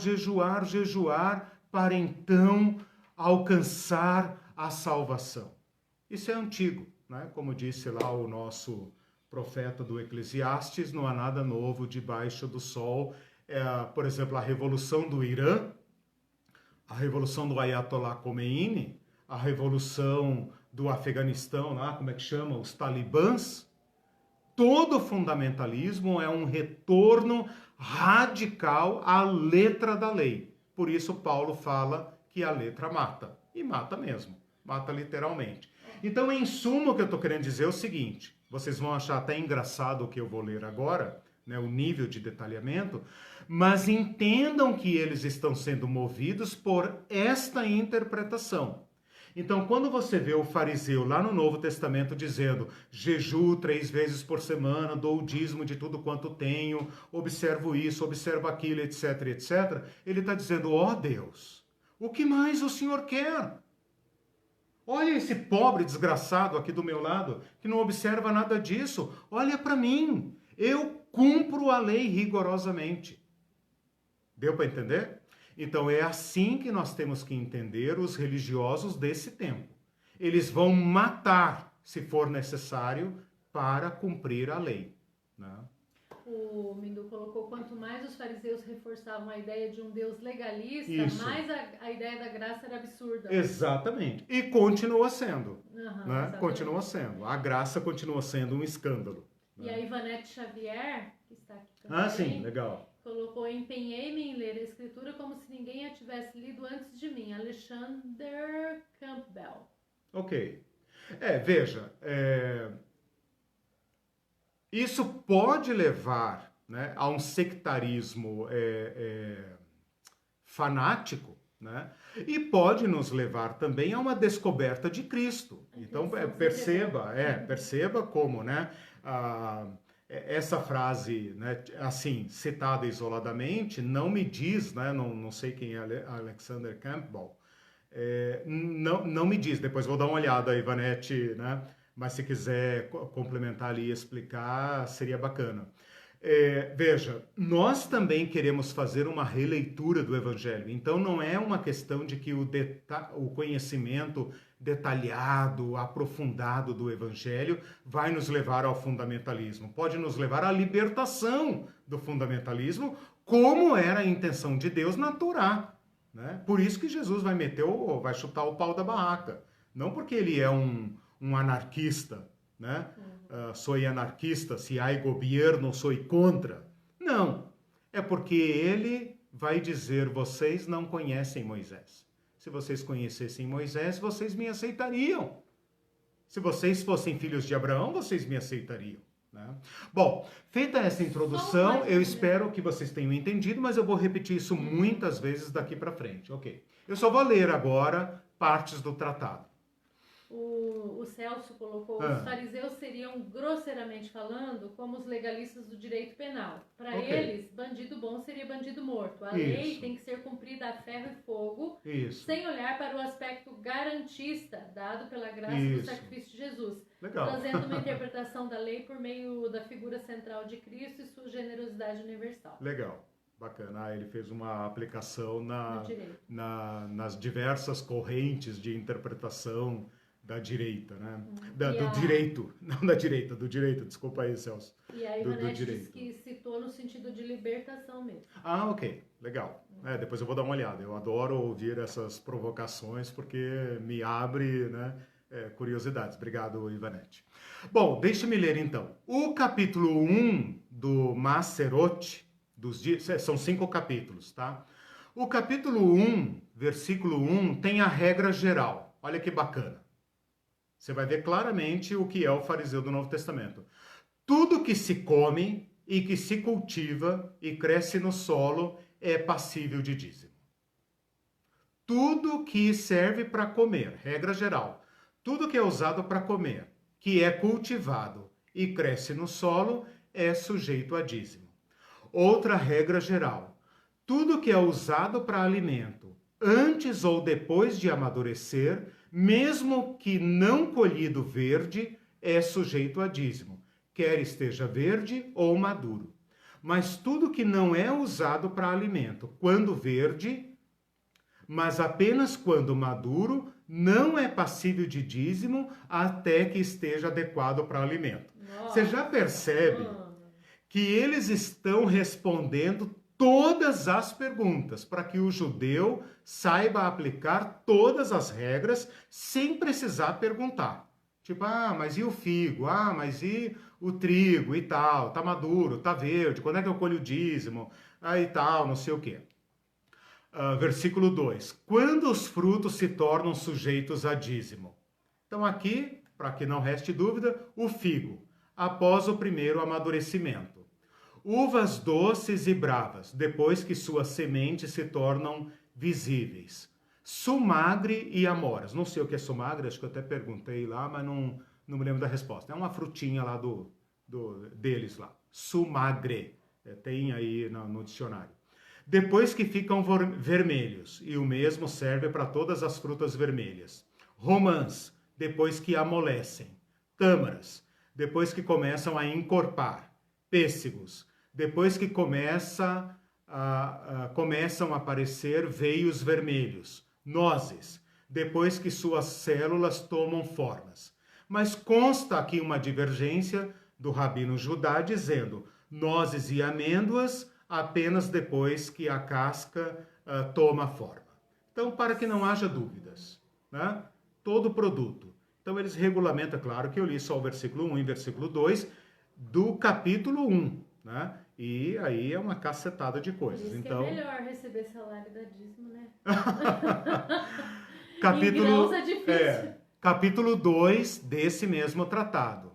para então alcançar a salvação. Isso é antigo, né? Como disse lá o nosso profeta do Eclesiastes, não há nada novo debaixo do sol. Por exemplo, a Revolução do Irã, a Revolução do Ayatollah Khomeini, a Revolução do Afeganistão, lá, como é que chama? Os talibãs. Todo fundamentalismo é um retorno radical à letra da lei. Por isso Paulo fala que a letra mata. E mata mesmo. Mata literalmente. Então, em suma, o que eu estou querendo dizer é o seguinte. Vocês vão achar até engraçado o que eu vou ler agora, né, o nível de detalhamento, mas entendam que eles estão sendo movidos por esta interpretação. Então, quando você vê o fariseu lá no Novo Testamento dizendo jejuo 3 vezes por semana, dou o dízimo de tudo quanto tenho, observo isso, observo aquilo, etc, etc, ele está dizendo, ó Deus, o que mais o Senhor quer? Olha esse pobre desgraçado aqui do meu lado, que não observa nada disso. Olha para mim, eu cumpro a lei rigorosamente. Deu para entender? Então é assim que nós temos que entender os religiosos desse tempo. Eles vão matar, se for necessário, para cumprir a lei, né? O Mindu colocou, quanto mais os fariseus reforçavam a ideia de um Deus legalista, Isso. mais a ideia da graça era absurda. Exatamente. E continua sendo. Né? Continua sendo. A graça continua sendo um escândalo. E né? a Ivanete Xavier, que está aqui também, Ah, sim, legal. colocou, empenhei-me em ler a escritura como se ninguém a tivesse lido antes de mim. Alexander Campbell. Ok. Veja, isso pode levar, né, a um sectarismo fanático, né? E pode nos levar também a uma descoberta de Cristo. Então, perceba como, né, essa frase, né, assim, citada isoladamente, não me diz, né, não sei quem é Alexander Campbell, não me diz, depois vou dar uma olhada, Ivanete, né? Mas se quiser complementar ali e explicar, seria bacana. Veja, nós também queremos fazer uma releitura do Evangelho. Então não é uma questão de que o conhecimento detalhado, aprofundado do Evangelho, vai nos levar ao fundamentalismo. Pode nos levar à libertação do fundamentalismo, como era a intenção de Deus na Torá. Né? Por isso que Jesus vai chutar o pau da barraca. Não porque ele é um anarquista, né? Sou anarquista, se há governo, sou contra. Não, é porque ele vai dizer, vocês não conhecem Moisés. Se vocês conhecessem Moisés, vocês me aceitariam. Se vocês fossem filhos de Abraão, vocês me aceitariam. Né? Bom, feita essa introdução, eu espero que vocês tenham entendido, mas eu vou repetir isso muitas vezes daqui para frente. Ok. Eu só vou ler agora partes do tratado. O Celso colocou, os fariseus seriam, grosseiramente falando, como os legalistas do direito penal. Para eles, bandido bom seria bandido morto. A lei tem que ser cumprida a ferro e fogo, sem olhar para o aspecto garantista dado pela graça do sacrifício de Jesus. Legal. Trazendo uma interpretação da lei por meio da figura central de Cristo e sua generosidade universal. Legal. Bacana. Ele fez uma aplicação nas diversas correntes de interpretação da direita, né? Do direito, não da direita, do direito, desculpa aí, Celso. E a Ivanete disse que citou no sentido de libertação mesmo. Ah, ok, legal. Depois eu vou dar uma olhada. Eu adoro ouvir essas provocações porque me abre, né, curiosidades. Obrigado, Ivanete. Bom, deixe-me ler então. O capítulo 1 do Maserot, são 5 capítulos, tá? O capítulo 1, versículo 1, tem a regra geral. Olha que bacana. Você vai ver claramente o que é o fariseu do Novo Testamento. Tudo que se come e que se cultiva e cresce no solo é passível de dízimo. Tudo que serve para comer, regra geral, tudo que é usado para comer, que é cultivado e cresce no solo, é sujeito a dízimo. Outra regra geral, tudo que é usado para alimento, antes ou depois de amadurecer, mesmo que não colhido verde, é sujeito a dízimo, quer esteja verde ou maduro. Mas tudo que não é usado para alimento, quando verde, mas apenas quando maduro, não é passível de dízimo até que esteja adequado para alimento. Você já percebe que eles estão respondendo todas as perguntas, para que o judeu saiba aplicar todas as regras sem precisar perguntar. Tipo, mas e o figo? Mas e o trigo e tal? Tá maduro, tá verde, quando é que eu colho o dízimo? E tal, não sei o quê. Versículo 2. Quando os frutos se tornam sujeitos a dízimo? Então aqui, para que não reste dúvida, o figo, após o primeiro amadurecimento. Uvas doces e bravas, depois que suas sementes se tornam visíveis. Sumagre e amoras. Não sei o que é sumagre, acho que eu até perguntei lá, mas não me lembro da resposta. É uma frutinha lá deles lá. Sumagre. Tem aí no dicionário. Depois que ficam vermelhos, e o mesmo serve para todas as frutas vermelhas. Romãs, depois que amolecem. Tâmaras, depois que começam a encorpar. Pêssegos, depois que começam a aparecer veios vermelhos. Nozes, depois que suas células tomam formas. Mas consta aqui uma divergência do rabino Judá dizendo nozes e amêndoas apenas depois que a casca toma forma. Então, para que não haja dúvidas, né? Todo produto. Então, eles regulamentam, claro que eu li só o versículo 1 e versículo 2 do capítulo 1, né? E aí é uma cacetada de coisas. Diz então, que é melhor receber salário da dízimo, né? capítulo, é difícil. Capítulo 2 desse mesmo tratado.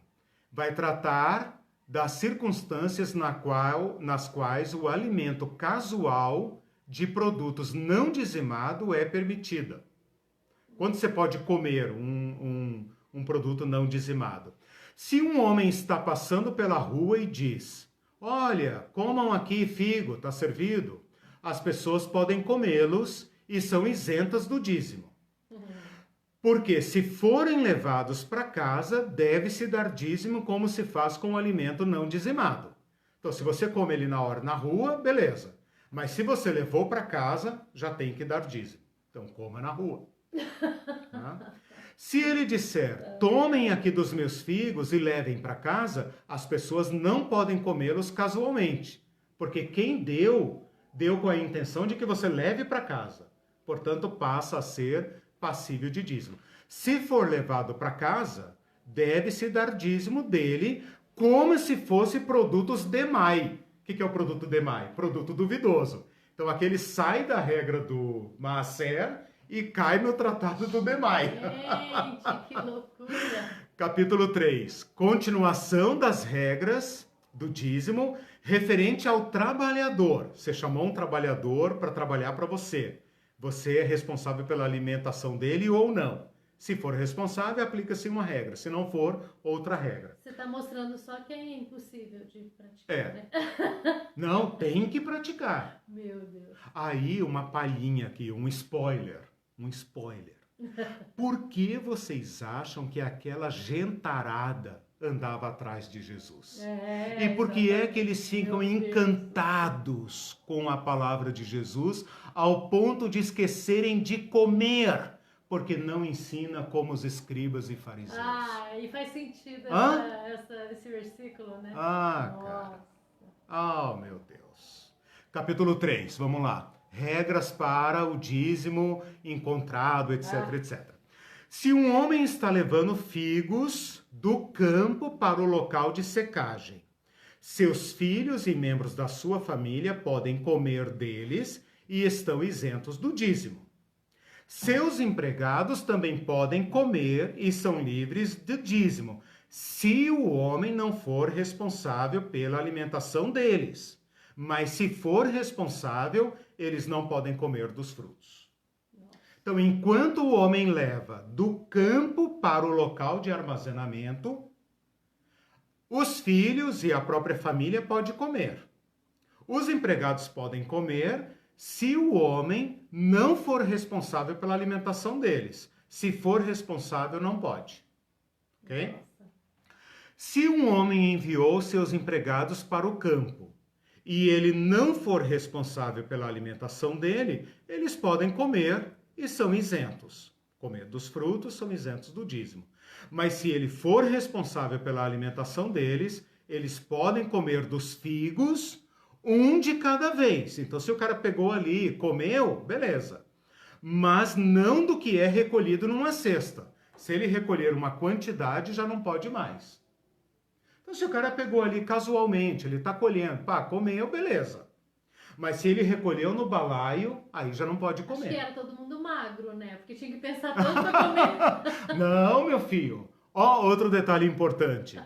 Vai tratar das circunstâncias nas quais o alimento casual de produtos não dizimado é permitida. Quando você pode comer um produto não dizimado? Se um homem está passando pela rua e diz, olha, comam aqui figo, está servido, as pessoas podem comê-los e são isentas do dízimo. Porque se forem levados para casa, deve-se dar dízimo como se faz com o alimento não dizimado. Então, se você come ele na hora na rua, beleza. Mas se você levou para casa, já tem que dar dízimo. Então, coma na rua. Se ele disser, tomem aqui dos meus figos e levem para casa, as pessoas não podem comê-los casualmente. Porque quem deu, deu com a intenção de que você leve para casa. Portanto, passa a ser passível de dízimo. Se for levado para casa, deve-se dar dízimo dele como se fosse produtos demai. O que é o produto demai? Produto duvidoso. Então, aquele sai da regra do maaser e cai no tratado do demai. Gente, que loucura! Capítulo 3. Continuação das regras do dízimo referente ao trabalhador. Você chamou um trabalhador para trabalhar para você. Você é responsável pela alimentação dele ou não. Se for responsável, aplica-se uma regra. Se não for, outra regra. Você está mostrando só que é impossível de praticar, né? Não, tem que praticar. Meu Deus. Aí, uma palhinha aqui, um spoiler. Um spoiler. Por que vocês acham que aquela gentarada andava atrás de Jesus? E por que é que eles ficam encantados com a palavra de Jesus ao ponto de esquecerem de comer? Porque não ensina como os escribas e fariseus. E faz sentido esse versículo, né? Cara. Meu Deus. Capítulo 3, vamos lá. Regras para o dízimo encontrado, etc, etc. Se um homem está levando figos do campo para o local de secagem, seus filhos e membros da sua família podem comer deles e estão isentos do dízimo. Seus empregados também podem comer e são livres do dízimo, se o homem não for responsável pela alimentação deles. Mas se for responsável, eles não podem comer dos frutos. Então, enquanto o homem leva do campo para o local de armazenamento, os filhos e a própria família podem comer. Os empregados podem comer se o homem não for responsável pela alimentação deles. Se for responsável, não pode. Ok? Se um homem enviou seus empregados para o campo e ele não for responsável pela alimentação dele, eles podem comer e são isentos. Comer dos frutos, são isentos do dízimo. Mas se ele for responsável pela alimentação deles, eles podem comer dos figos, um de cada vez. Então, se o cara pegou ali e comeu, beleza. Mas não do que é recolhido numa cesta. Se ele recolher uma quantidade, já não pode mais. Então, se o cara pegou ali casualmente, ele está colhendo, comeu, beleza. Mas se ele recolheu no balaio, aí já não pode comer. Acho que era todo mundo magro, né? Porque tinha que pensar tanto para comer. Não, meu filho. Outro detalhe importante.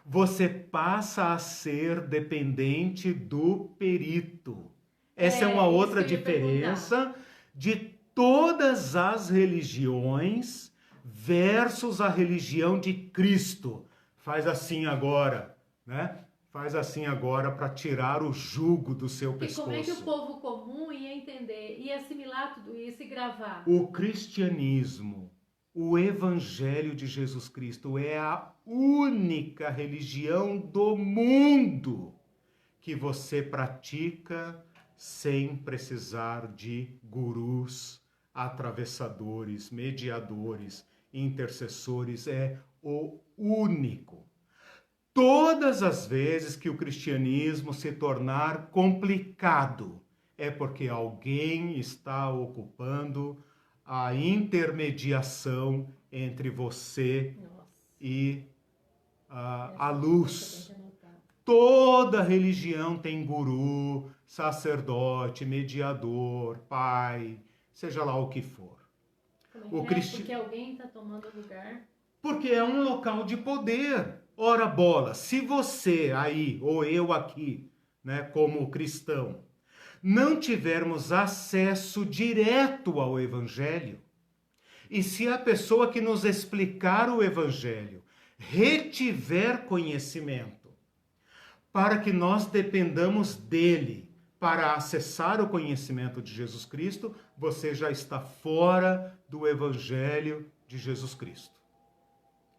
Você passa a ser dependente do perito. Essa é uma outra diferença de todas as religiões versus a religião de Cristo. Faz assim agora, né? Faz assim agora para tirar o jugo do seu pescoço. E como é que o povo comum ia entender, ia assimilar tudo isso e gravar? O cristianismo, o evangelho de Jesus Cristo é a única religião do mundo que você pratica sem precisar de gurus, atravessadores, mediadores, intercessores. É o único. Todas as vezes que o cristianismo se tornar complicado, é porque alguém está ocupando a intermediação entre você e a luz. Toda religião tem guru, sacerdote, mediador, pai, seja lá o que for. Porque alguém está tomando lugar? Porque é um local de poder. Ora bola, se você aí, ou eu aqui, né, como cristão, não tivermos acesso direto ao Evangelho, e se a pessoa que nos explicar o Evangelho retiver conhecimento, para que nós dependamos dele para acessar o conhecimento de Jesus Cristo, você já está fora do Evangelho de Jesus Cristo.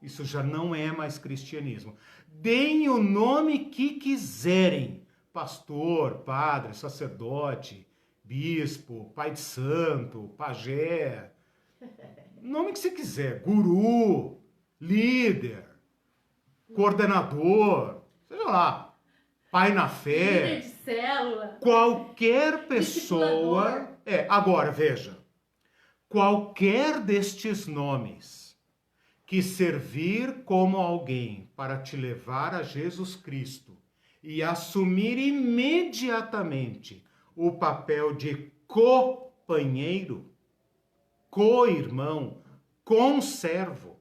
Isso já não é mais cristianismo. Deem o nome que quiserem. Pastor, padre, sacerdote, bispo, pai de santo, pajé. nome que você quiser, guru, líder, coordenador, seja lá, pai na fé, líder de célula, qualquer pessoa... Agora, veja, qualquer destes nomes que servir como alguém para te levar a Jesus Cristo e assumir imediatamente o papel de companheiro, co-irmão, conservo,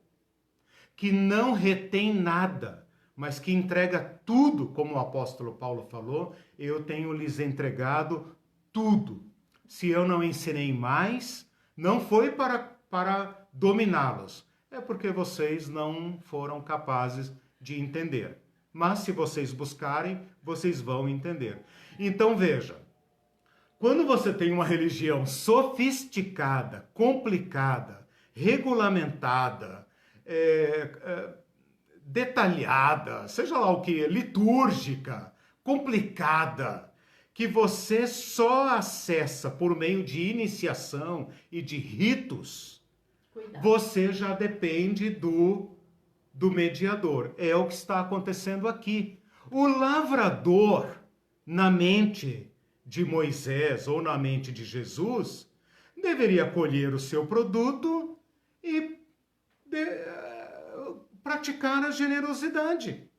que não retém nada, mas que entrega tudo, como o apóstolo Paulo falou, eu tenho lhes entregado tudo. Se eu não ensinei mais, não foi para dominá-los, é porque vocês não foram capazes de entender. Mas se vocês buscarem, vocês vão entender. Então veja, quando você tem uma religião sofisticada, complicada, regulamentada, detalhada, seja lá o que, litúrgica, complicada, que você só acessa por meio de iniciação e de ritos, você já depende do mediador. É o que está acontecendo aqui. O lavrador, na mente de Moisés ou na mente de Jesus, deveria colher o seu produto e praticar a generosidade.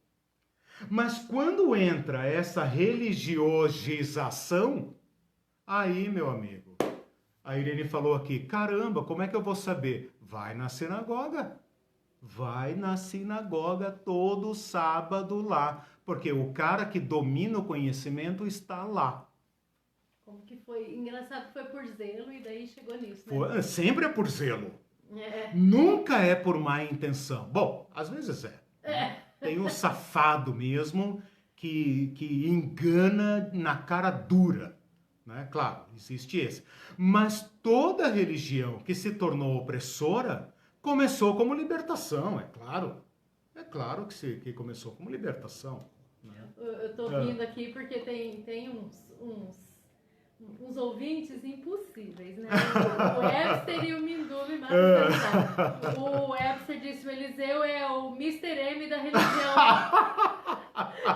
Mas quando entra essa religiosização, aí, meu amigo, a Irene falou aqui, caramba, como é que eu vou saber? Vai na sinagoga. Vai na sinagoga todo sábado lá, porque o cara que domina o conhecimento está lá. Como que foi? Engraçado que foi por zelo e daí chegou nisso, né? Sempre é por zelo. Nunca é por má intenção. Bom, às vezes é. Tem um safado mesmo que engana na cara dura. Né? Claro, existe esse. Mas toda religião que se tornou opressora começou como libertação, é claro. É claro que começou como libertação. Né? Eu tô rindo aqui porque tem uns ouvintes impossíveis, né? O Webster e o Mindu me matam. O Webster disse, o Eliseu é o Mr. M da religião.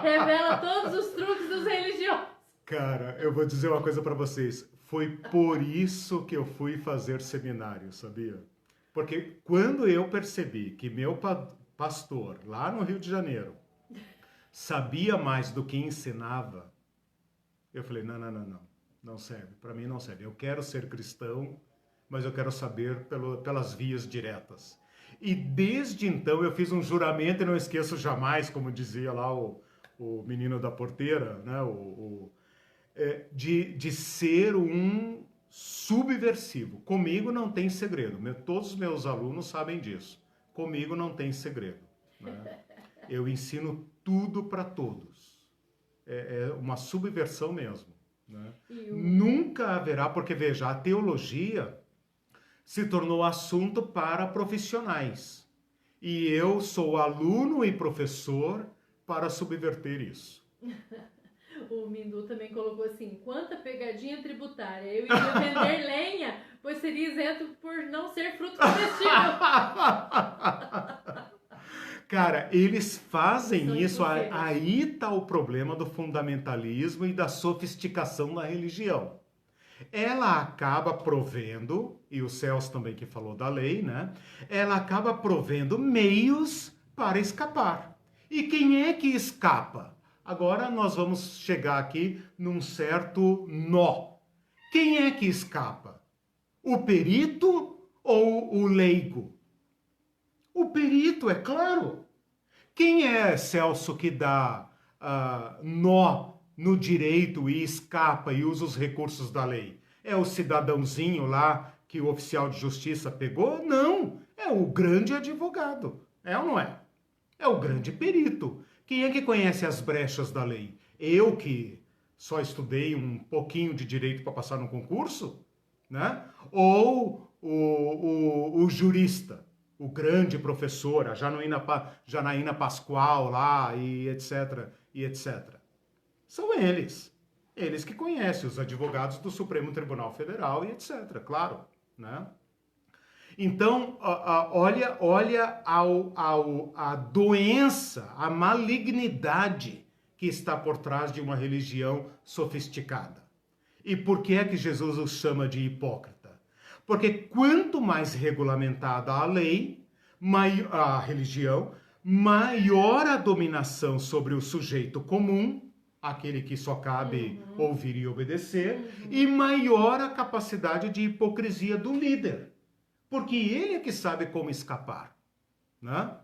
Revela todos os truques dos religiosos. Cara, eu vou dizer uma coisa pra vocês. Foi por isso que eu fui fazer seminário, sabia? Porque quando eu percebi que meu pastor, lá no Rio de Janeiro, sabia mais do que ensinava, eu falei, não serve, para mim não serve. Eu quero ser cristão, mas eu quero saber pelas vias diretas. E desde então eu fiz um juramento e não esqueço jamais, como dizia lá o menino da porteira, né? De ser um subversivo. Comigo não tem segredo. Todos os meus alunos sabem disso. Comigo não tem segredo. Né? Eu ensino tudo para todos. É uma subversão mesmo. Né? Nunca haverá, porque veja, a teologia se tornou assunto para profissionais. E eu sou aluno e professor para subverter isso. O Mindu também colocou assim, quanta pegadinha tributária, eu iria vender lenha, pois seria isento por não ser fruto comestível. Cara, eles fazem isso, aí está o problema do fundamentalismo e da sofisticação da religião. Ela acaba provendo, e o Celso também que falou da lei, né? Ela acaba provendo meios para escapar. E quem é que escapa? Agora nós vamos chegar aqui num certo nó. Quem é que escapa? O perito ou o leigo? O perito, é claro. Quem é, Celso, que dá nó no direito e escapa e usa os recursos da lei? É o cidadãozinho lá que o oficial de justiça pegou? Não, é o grande advogado. É ou não é? É o grande perito. Quem é que conhece as brechas da lei? Eu que só estudei um pouquinho de direito para passar no concurso? Né? Ou o jurista, o grande professor, a Janaína Pascoal lá, e etc, e etc. São eles. Eles que conhecem os advogados do Supremo Tribunal Federal e etc, claro. Né? Então, olha a doença, a malignidade que está por trás de uma religião sofisticada. E por que é que Jesus os chama de hipócrita? Porque quanto mais regulamentada a lei, a religião, maior a dominação sobre o sujeito comum, aquele que só cabe ouvir e obedecer, e maior a capacidade de hipocrisia do líder. Porque ele é que sabe como escapar, né?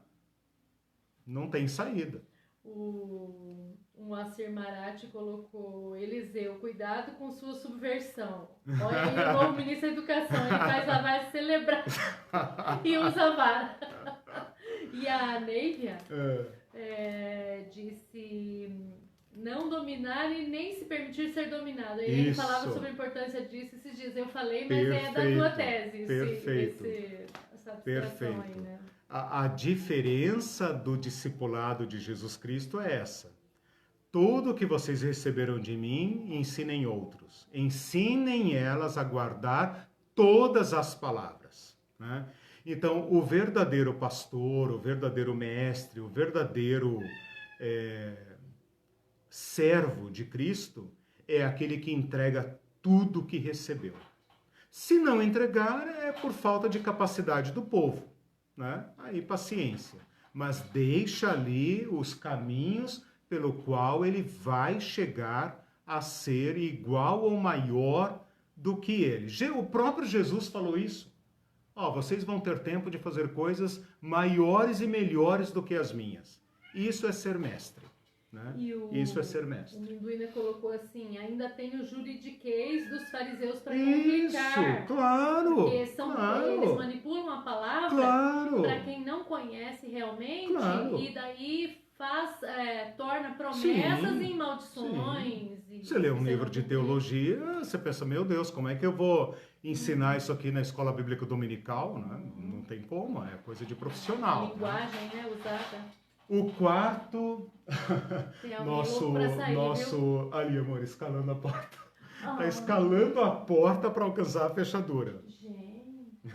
Não tem saída. O Moacir Marati colocou: Eliseu, cuidado com sua subversão. Olha aí o novo ministro da Educação, ele faz a vara celebrar e usa a vara. E a Neivia disse: não dominar e nem se permitir ser dominado. E ele falava sobre a importância disso esses dias. Eu falei, mas é da tua tese. Essa Perfeito. Aí, né? A diferença do discipulado de Jesus Cristo é essa. Tudo que vocês receberam de mim, ensinem outros. Ensinem elas a guardar todas as palavras, né? Então, o verdadeiro pastor, o verdadeiro mestre, o verdadeiro servo de Cristo é aquele que entrega tudo que recebeu. Se não entregar, é por falta de capacidade do povo, né? Aí, paciência. Mas deixa ali os caminhos pelo qual ele vai chegar a ser igual ou maior do que ele. O próprio Jesus falou isso. Vocês vão ter tempo de fazer coisas maiores e melhores do que as minhas. Isso é ser mestre. Né? Isso é ser mestre. O Minduína colocou assim: ainda tem o juridiquês dos fariseus para complicar. Isso, claro. Porque eles manipulam a palavra para quem não conhece realmente, e daí torna promessas em maldições. Você lê um livro de teologia, você pensa, meu Deus, como é que eu vou ensinar isso aqui na escola bíblica dominical? Né? Não tem como, é coisa de profissional. A linguagem, né, usada. O quarto, nosso ali, amor, escalando a porta. Tá escalando a porta para alcançar a fechadura. Gente, que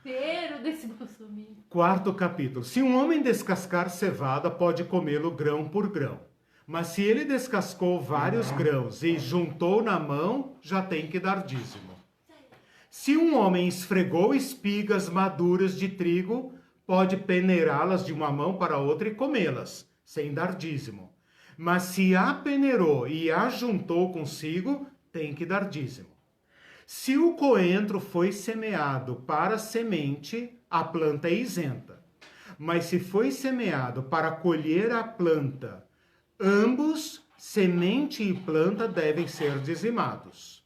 desespero desse Bolsonaro. Quarto capítulo. Se um homem descascar cevada, pode comê-lo grão por grão. Mas se ele descascou vários grãos e juntou na mão, já tem que dar dízimo. Se um homem esfregou espigas maduras de trigo, pode peneirá-las de uma mão para outra e comê-las, sem dar dízimo. Mas se a peneirou e a juntou consigo, tem que dar dízimo. Se o coentro foi semeado para semente, a planta é isenta. Mas se foi semeado para colher a planta, ambos, semente e planta, devem ser dizimados.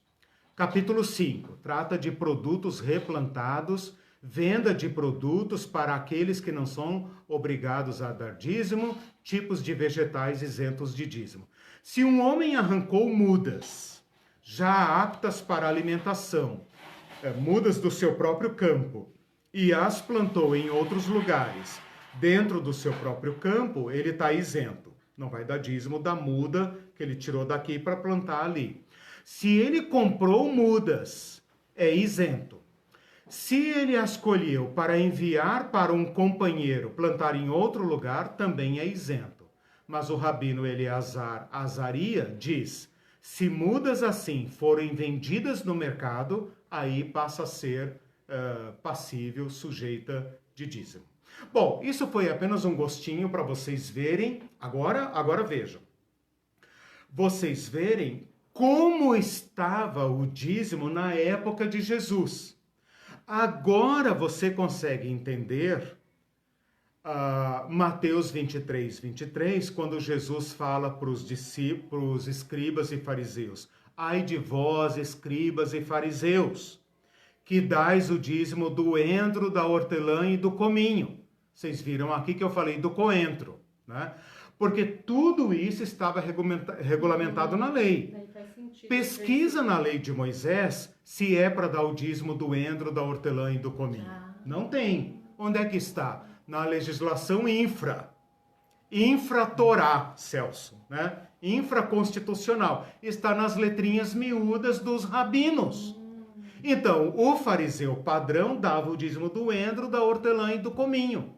Capítulo 5, trata de produtos replantados, venda de produtos para aqueles que não são obrigados a dar dízimo, tipos de vegetais isentos de dízimo. Se um homem arrancou mudas, já aptas para alimentação, mudas do seu próprio campo, e as plantou em outros lugares, dentro do seu próprio campo, ele está isento. Não vai dar dízimo da muda que ele tirou daqui para plantar ali. Se ele comprou mudas, é isento. Se ele as colheu para enviar para um companheiro plantar em outro lugar, também é isento. Mas o rabino Eleazar Azaria diz: se mudas assim forem vendidas no mercado, aí passa a ser passível, sujeita de dízimo. Bom, isso foi apenas um gostinho para vocês verem. Agora vejam. Vocês verem como estava o dízimo na época de Jesus. Agora você consegue entender Mateus 23, 23, quando Jesus fala para os discípulos, escribas e fariseus: ai de vós, escribas e fariseus, que dais o dízimo do endro, da hortelã e do cominho. Vocês viram aqui que eu falei do coentro, né? Porque tudo isso estava regulamentado na lei. Pesquisa na lei de Moisés se é para dar o dízimo do endro, da hortelã e do cominho. Não tem. Onde é que está? Na legislação infratorá, Celso, né? Infraconstitucional. Está nas letrinhas miúdas dos rabinos. Então, o fariseu padrão dava o dízimo do endro, da hortelã e do cominho.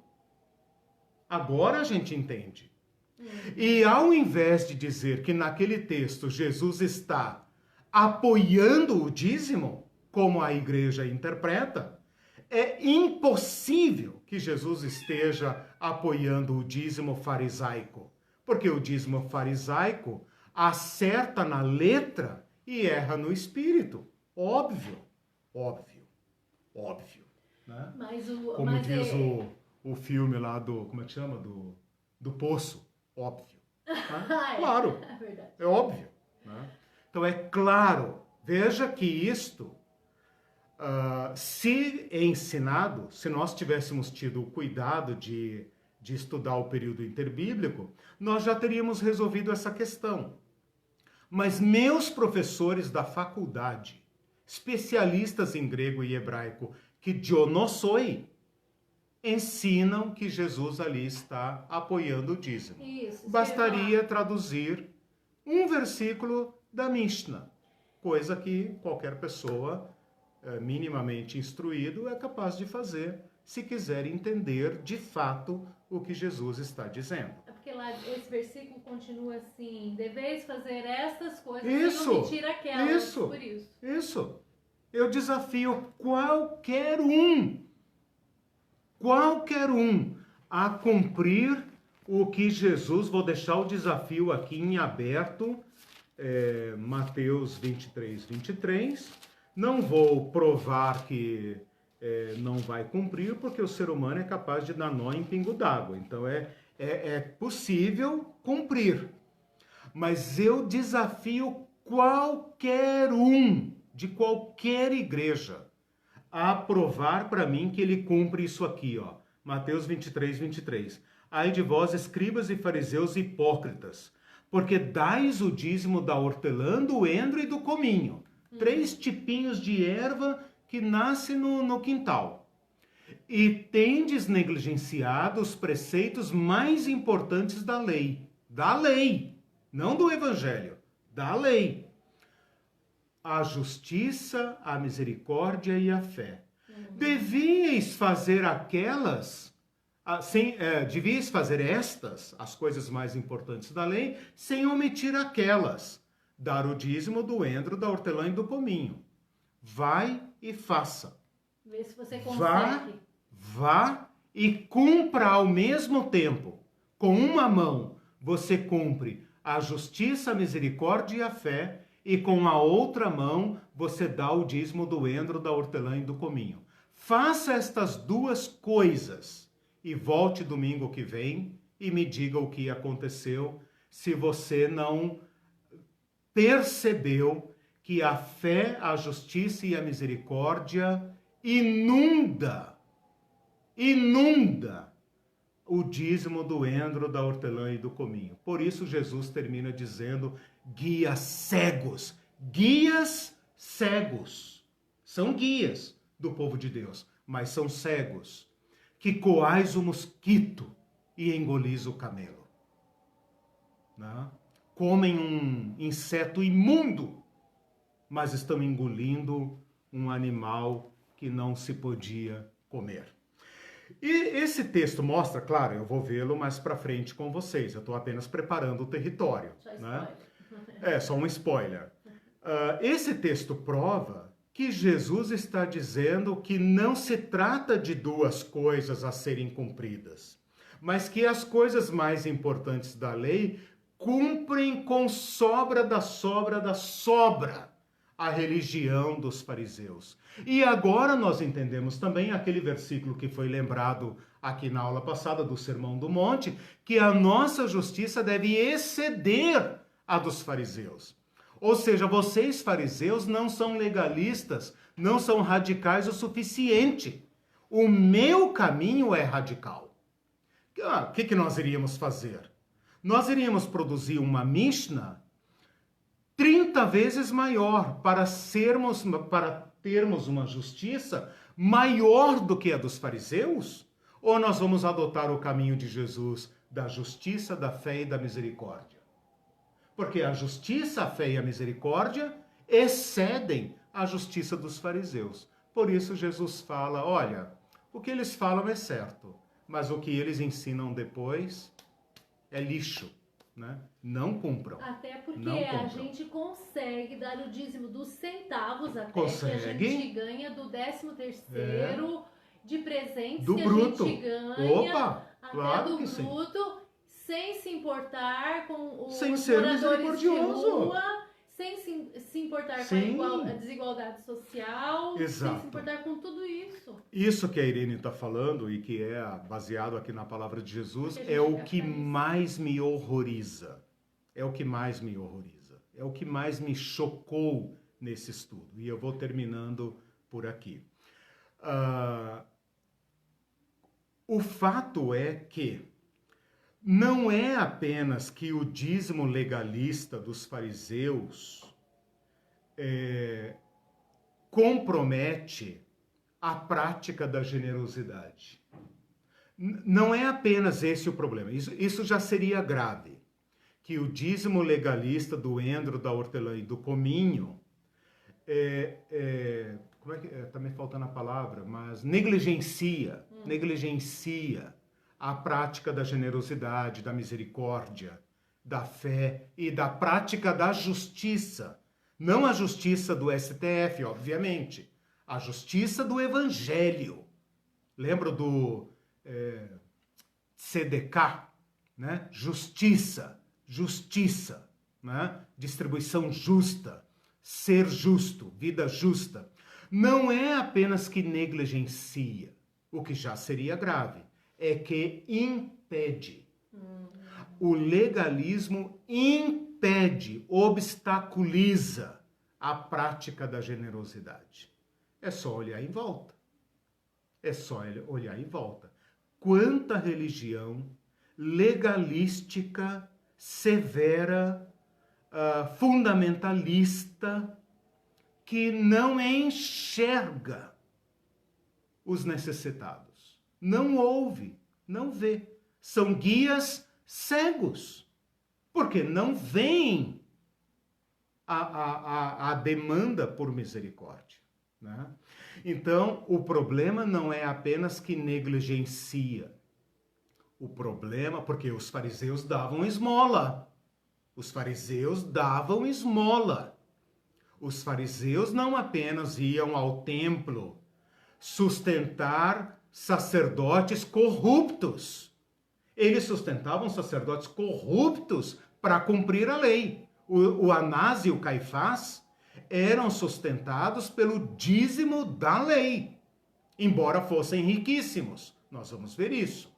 Agora a gente entende. E ao invés de dizer que naquele texto Jesus está apoiando o dízimo, como a igreja interpreta, é impossível que Jesus esteja apoiando o dízimo farisaico, porque o dízimo farisaico acerta na letra e erra no espírito. Óbvio, óbvio, óbvio. Né? Como diz o filme lá do, como é que chama? Do Poço, óbvio. Né? Claro, é óbvio. Né? Então é claro, veja que isto, se ensinado, se nós tivéssemos tido o cuidado de estudar o período interbíblico, nós já teríamos resolvido essa questão. Mas meus professores da faculdade, especialistas em grego e hebraico, que eu não sou, ensinam que Jesus ali está apoiando o dízimo. Isso, bastaria traduzir um versículo da Mishnah, coisa que qualquer pessoa minimamente instruído é capaz de fazer, se quiser entender de fato o que Jesus está dizendo. É porque lá esse versículo continua assim: deveis fazer estas coisas isso, e omitir aquelas. Isso, por isso. Isso. Eu desafio qualquer um a cumprir o que Jesus, vou deixar o desafio aqui em aberto, Mateus 23. Não vou provar que não vai cumprir, porque o ser humano é capaz de dar nó em pingo d'água. Então é possível cumprir. Mas eu desafio qualquer um de qualquer igreja a provar para mim que ele cumpre isso aqui, ó. Mateus 23. Ai de vós, escribas e fariseus hipócritas, porque dais o dízimo da hortelã, do endro e do cominho. 3 tipinhos de erva que nasce no quintal. E tendes negligenciado os preceitos mais importantes da lei. Da lei, não do evangelho, da lei. A justiça, a misericórdia e a fé. Devíeis fazer devíeis fazer estas, as coisas mais importantes da lei, sem omitir aquelas. Dar o dízimo do endro, da hortelã e do cominho. Vai e faça. Vê se você consegue. Vá e cumpra ao mesmo tempo. Com uma mão, você cumpre a justiça, a misericórdia e a fé, e com a outra mão, você dá o dízimo do endro, da hortelã e do cominho. Faça estas 2 coisas e volte domingo que vem e me diga o que aconteceu, se você não percebeu que a fé, a justiça e a misericórdia inunda o dízimo do endro, da hortelã e do cominho. Por isso Jesus termina dizendo: guias cegos. Guias cegos. São guias do povo de Deus, mas são cegos. Que coais o mosquito e engolis o camelo. Não? Comem um inseto imundo, mas estão engolindo um animal que não se podia comer. E esse texto mostra, claro, eu vou vê-lo mais para frente com vocês, eu estou apenas preparando o território. Só um spoiler. Esse texto prova que Jesus está dizendo que não se trata de 2 coisas a serem cumpridas, mas que as coisas mais importantes da lei cumprem com sobra da sobra a religião dos fariseus. E agora nós entendemos também aquele versículo que foi lembrado aqui na aula passada do Sermão do Monte, que a nossa justiça deve exceder a dos fariseus. Ou seja, vocês fariseus não são legalistas, não são radicais o suficiente. O meu caminho é radical. O que nós iríamos fazer? Nós iríamos produzir uma Mishnah 30 vezes maior para termos uma justiça maior do que a dos fariseus? Ou nós vamos adotar o caminho de Jesus da justiça, da fé e da misericórdia? Porque a justiça, a fé e a misericórdia excedem a justiça dos fariseus. Por isso Jesus fala, olha, o que eles falam é certo, mas o que eles ensinam depois é lixo, né? Não cumpram. Até porque a gente consegue dar o dízimo dos centavos até consegue. Que a gente ganha do 13º de presentes do que bruto. A gente ganha. Opa, até claro do que bruto, sem se importar com os sem ser moradores de misericordioso. rua, sem se importar Sim. com a desigualdade social, Exato. sem se importar com tudo isso. Isso que a Irene está falando e que é baseado aqui na palavra de Jesus é o que mais me horroriza. É o que mais me horroriza. É o que mais me chocou nesse estudo. E eu vou terminando por aqui. O fato é que não é apenas que o dízimo legalista dos fariseus compromete a prática da generosidade. Não é apenas esse o problema. Isso já seria grave. Que o dízimo legalista do endro, da hortelã e do cominho como é que tá me faltando a palavra, mas negligencia a prática da generosidade, da misericórdia, da fé e da prática da justiça. Não a justiça do STF, obviamente, a justiça do Evangelho. Lembra do CDK, né? Justiça, né? Distribuição justa, ser justo, vida justa. Não é apenas que negligencia, o que já seria grave, é que impede. O legalismo impede, obstaculiza a prática da generosidade. É só olhar em volta. Quanta religião legalística, severa, fundamentalista, que não enxerga os necessitados. Não ouve, não vê. São guias cegos, porque não veem a demanda por misericórdia, né? Então, o problema não é apenas que negligencia. O problema, porque os fariseus davam esmola. Os fariseus não apenas iam ao templo sustentar sacerdotes corruptos. Eles sustentavam sacerdotes corruptos para cumprir a lei. O Anás e o Caifás eram sustentados pelo dízimo da lei, embora fossem riquíssimos. Nós vamos ver isso.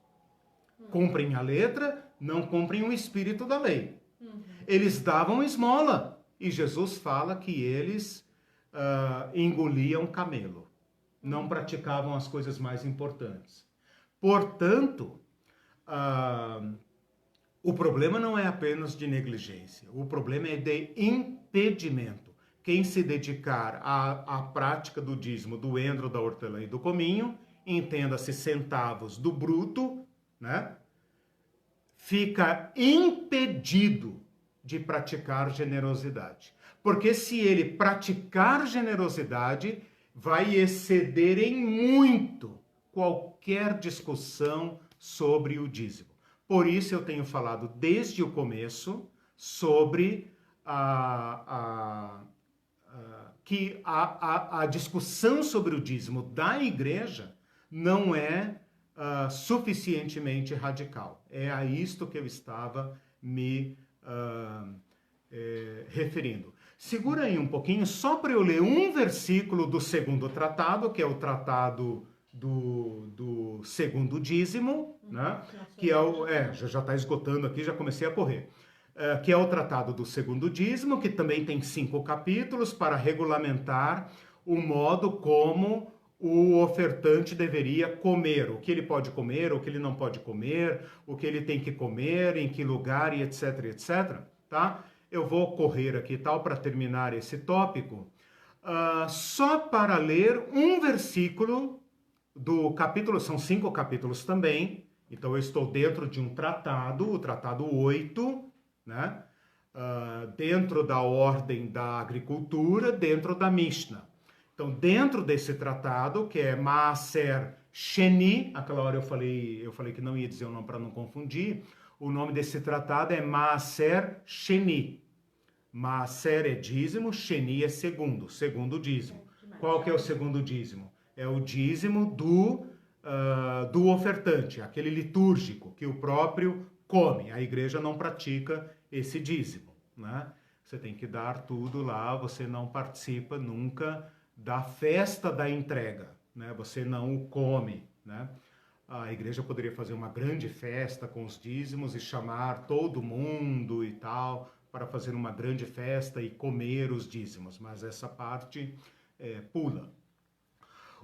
Cumprem a letra, não cumprem o espírito da lei. Eles davam esmola. E Jesus fala que eles engoliam camelo. Não praticavam as coisas mais importantes. Portanto, o problema não é apenas de negligência. O problema é de impedimento. Quem se dedicar à prática do dízimo, do endro, da hortelã e do cominho, entenda-se centavos do bruto, né? Fica impedido de praticar generosidade. Porque se ele praticar generosidade, vai exceder em muito qualquer discussão sobre o dízimo. Por isso eu tenho falado desde o começo sobre que a discussão sobre o dízimo da igreja não é suficientemente radical. É a isto que eu estava me referindo. Segura aí um pouquinho, só para eu ler um versículo do segundo tratado, que é o tratado do segundo dízimo, né? Que é já está esgotando aqui, já comecei a correr. Que é o tratado do segundo dízimo, que também tem 5 capítulos para regulamentar o modo como o ofertante deveria comer, o que ele pode comer, o que ele não pode comer, o que ele tem que comer, em que lugar e etc, etc, tá? Eu vou correr aqui tal para terminar esse tópico, só para ler um versículo do capítulo, são 5 capítulos também, então eu estou dentro de um tratado, o tratado 8, né? dentro da ordem da agricultura, dentro da Mishnah. Então, dentro desse tratado, que é Maaser Sheni, aquela hora eu falei que não ia dizer o nome para não confundir, o nome desse tratado é Maaser Sheni. Maaser é dízimo, Sheni é segundo dízimo. Qual que é o segundo dízimo? É o dízimo do ofertante, aquele litúrgico que o próprio come. A igreja não pratica esse dízimo, né? Você tem que dar tudo lá, você não participa nunca da festa da entrega, né? Você não o come, né? A igreja poderia fazer uma grande festa com os dízimos e chamar todo mundo e tal, para fazer uma grande festa e comer os dízimos, mas essa parte pula.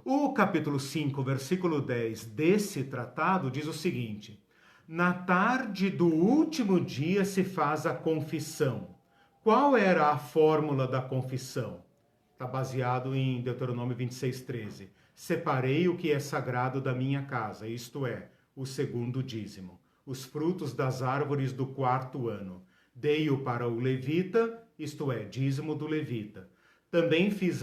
O capítulo 5, versículo 10 desse tratado diz o seguinte: na tarde do último dia se faz a confissão. Qual era a fórmula da confissão? Está baseado em Deuteronômio 26:13. Separei o que é sagrado da minha casa, isto é, o segundo dízimo, os frutos das árvores do 4º ano. Dei-o para o levita, isto é, dízimo do levita. Também fiz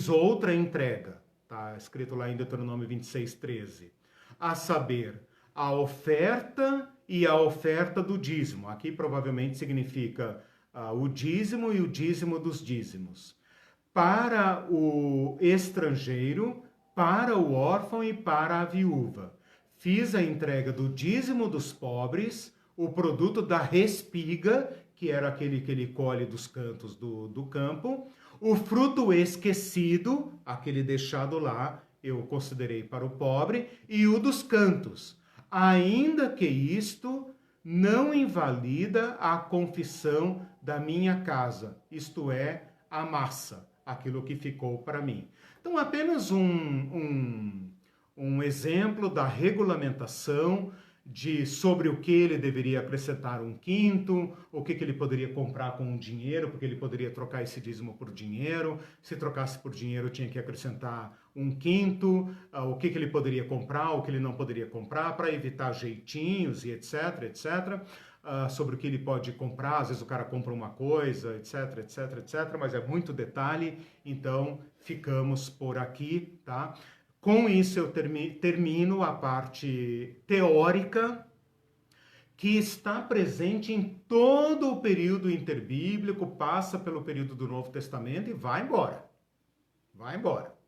outra entrega, está escrito lá em Deuteronômio 26:13. A saber, a oferta e a oferta do dízimo. Aqui provavelmente significa o dízimo e o dízimo dos dízimos. Para o estrangeiro, para o órfão e para a viúva. Fiz a entrega do dízimo dos pobres, o produto da respiga, que era aquele que ele colhe dos cantos do campo, o fruto esquecido, aquele deixado lá, eu considerei para o pobre, e o dos cantos, ainda que isto não invalida a confissão da minha casa, isto é, a massa, aquilo que ficou para mim. Então, apenas um exemplo da regulamentação sobre o que ele deveria acrescentar 1/5, o que ele poderia comprar com o dinheiro, porque ele poderia trocar esse dízimo por dinheiro. Se trocasse por dinheiro, tinha que acrescentar 1/5, o que ele poderia comprar, o que ele não poderia comprar, para evitar jeitinhos e etc, etc. Sobre o que ele pode comprar, às vezes o cara compra uma coisa, etc, etc, etc, mas é muito detalhe, então ficamos por aqui, tá? Com isso eu termino a parte teórica, que está presente em todo o período interbíblico, passa pelo período do Novo Testamento e vai embora,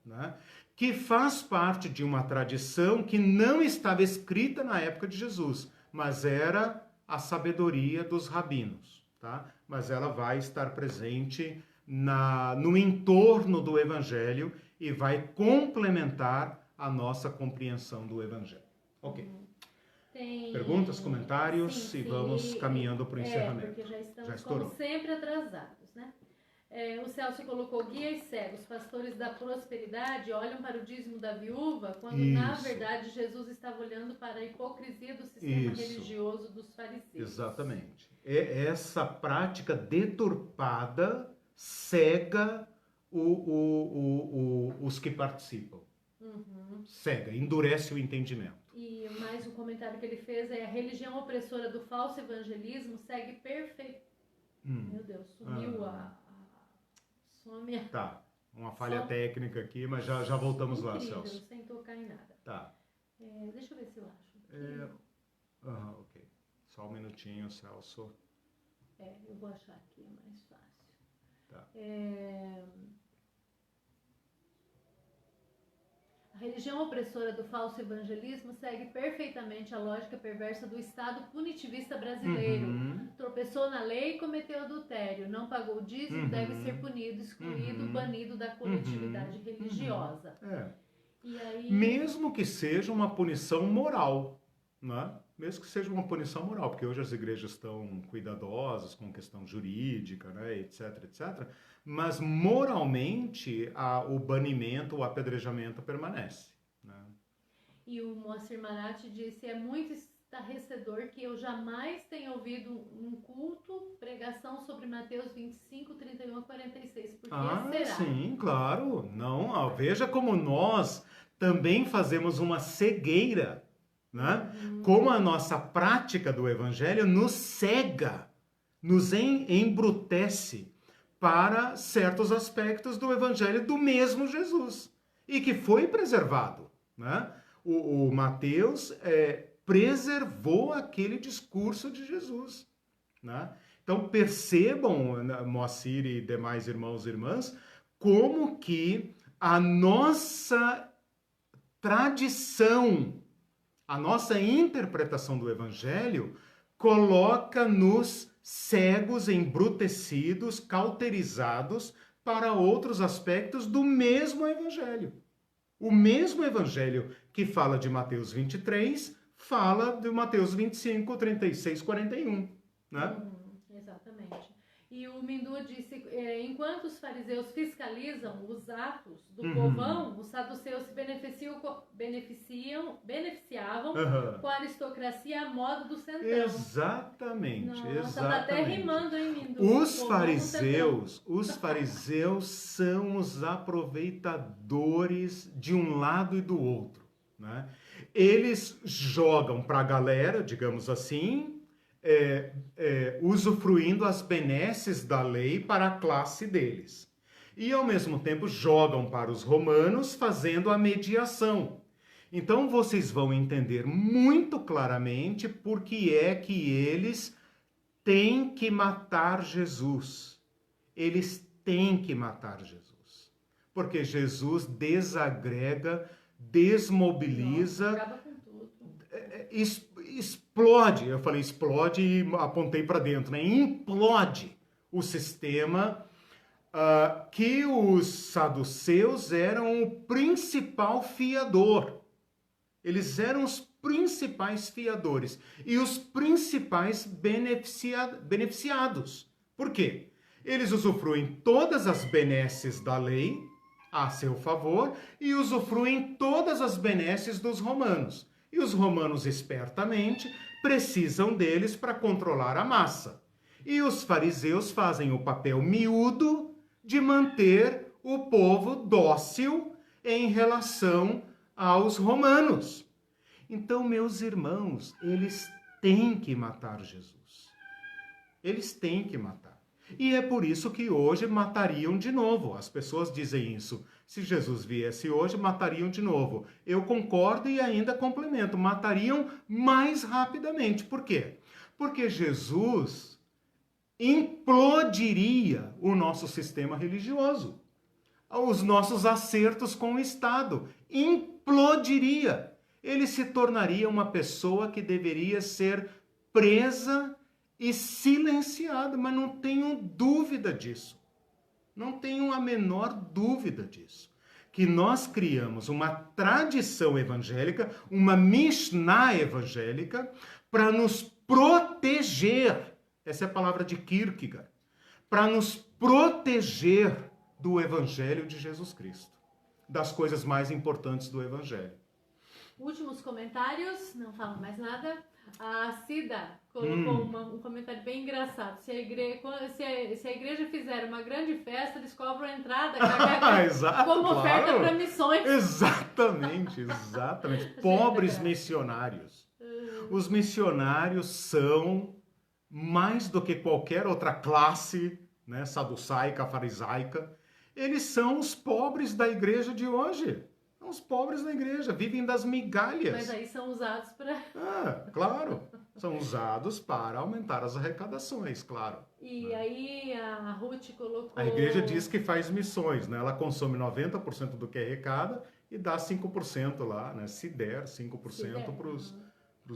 né? Que faz parte de uma tradição que não estava escrita na época de Jesus, mas era a sabedoria dos rabinos, tá? Mas ela vai estar presente no entorno do Evangelho e vai complementar a nossa compreensão do Evangelho. Ok. Perguntas, comentários, sim, vamos caminhando para o encerramento. Porque já estamos, como sempre, atrasados, né? O Celso colocou: guias cegos, pastores da prosperidade, olham para o dízimo da viúva, quando na verdade Jesus estava olhando para a hipocrisia do sistema religioso dos fariseus. Exatamente. Essa prática deturpada cega os que participam. Cega, endurece o entendimento. E mais um comentário que ele fez é: a religião opressora do falso evangelismo segue perfeito. Meu Deus, sumiu some. Tá, uma falha técnica aqui, mas já voltamos lá, Celso. Sem tocar em nada. Tá. Deixa eu ver se eu acho. Ok. Só um minutinho, Celso. Eu vou achar aqui, é mais fácil. Tá. A religião opressora do falso evangelismo segue perfeitamente a lógica perversa do Estado punitivista brasileiro. Tropeçou na lei e cometeu adultério. Não pagou o dízimo, deve ser punido, excluído, banido da coletividade religiosa. E aí... Mesmo que seja uma punição moral, né? Mesmo que seja uma punição moral, porque hoje as igrejas estão cuidadosas com questão jurídica, né, etc, etc. Mas moralmente o banimento, o apedrejamento permanece, né? E o Moacir Marati disse: é muito estarrecedor que eu jamais tenha ouvido um culto, pregação sobre Mateus 25, 31 a 46. Por que será? Sim, claro. Não, veja como nós também fazemos uma cegueira né? Como a nossa prática do evangelho nos cega, nos embrutece para certos aspectos do evangelho do mesmo Jesus e que foi preservado, né? O Mateus preservou aquele discurso de Jesus, né? Então percebam, Moacir e demais irmãos e irmãs, como que a nossa tradição, a nossa interpretação do Evangelho coloca-nos cegos, embrutecidos, cauterizados para outros aspectos do mesmo Evangelho. O mesmo Evangelho que fala de Mateus 23, fala de Mateus 25, 36, 41. Né? Exatamente. E o Mindua disse, enquanto os fariseus fiscalizam os atos do povão, os saduceus se beneficiavam com a aristocracia a modo do centrão. Exatamente. Nossa, exatamente. Tá até rimando, hein, Mindua? Os fariseus são os aproveitadores de um lado e do outro, né? Eles jogam para a galera, digamos assim, usufruindo as benesses da lei para a classe deles. E, ao mesmo tempo, jogam para os romanos, fazendo a mediação. Então, vocês vão entender muito claramente por que é que eles têm que matar Jesus. Eles têm que matar Jesus. Porque Jesus desagrega, desmobiliza... Nossa, acaba com tudo. Explode, eu falei explode e apontei para dentro, né? Implode o sistema que os saduceus eram o principal fiador. Eles eram os principais fiadores e os principais beneficiados. Por quê? Eles usufruem todas as benesses da lei a seu favor e usufruem todas as benesses dos romanos. E os romanos, espertamente, precisam deles para controlar a massa. E os fariseus fazem o papel miúdo de manter o povo dócil em relação aos romanos. Então, meus irmãos, eles têm que matar Jesus. Eles têm que matar. E é por isso que hoje matariam de novo. As pessoas dizem isso. Se Jesus viesse hoje, matariam de novo. Eu concordo e ainda complemento. Matariam mais rapidamente. Por quê? Porque Jesus implodiria o nosso sistema religioso. Os nossos acertos com o Estado. Implodiria. Ele se tornaria uma pessoa que deveria ser presa e silenciada, mas não tenho dúvida disso. Não tenho a menor dúvida disso. Que nós criamos uma tradição evangélica, uma Mishnah evangélica, para nos proteger, essa é a palavra de Kierkegaard, para nos proteger do Evangelho de Jesus Cristo, das coisas mais importantes do Evangelho. Últimos comentários, não falo mais nada. A Cida colocou um comentário bem engraçado. Se a igreja fizer uma grande festa, eles cobram a entrada Exato, como oferta para missões. Exatamente. Pobres missionários. Os missionários são, mais do que qualquer outra classe, né, saducaica, farisaica, eles são os pobres da igreja de hoje. Os pobres da igreja vivem das migalhas. Mas aí são usados para... claro. São usados para aumentar as arrecadações, claro. E aí a Ruth colocou... A igreja diz que faz missões, né? Ela consome 90% do que arrecada e dá 5% lá, né? Se der 5% para os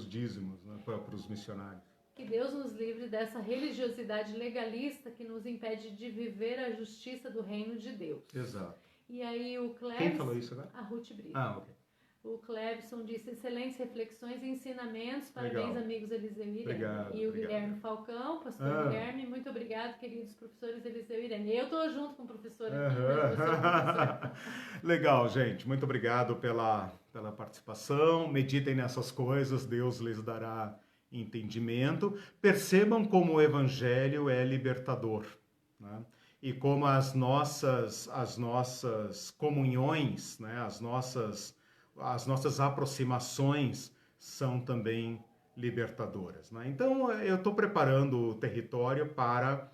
dízimos, né? Para os missionários. Que Deus nos livre dessa religiosidade legalista que nos impede de viver a justiça do reino de Deus. Exato. E aí o Clebson... Quem falou isso agora? A Ruth Brito. Ok. O Clebson disse excelentes reflexões e ensinamentos. Parabéns, Legal. amigos Eliseu e Irene. Obrigado, e o obrigado. Guilherme Falcão, pastor Guilherme, muito obrigado, queridos professores Eliseu e Irene. Eu estou junto com o professor aqui. Legal, gente. Muito obrigado pela participação. Meditem nessas coisas, Deus lhes dará entendimento. Percebam como o Evangelho é libertador, né? E como as nossas comunhões, né? as nossas aproximações são também libertadoras, né? Então, eu estou preparando o território para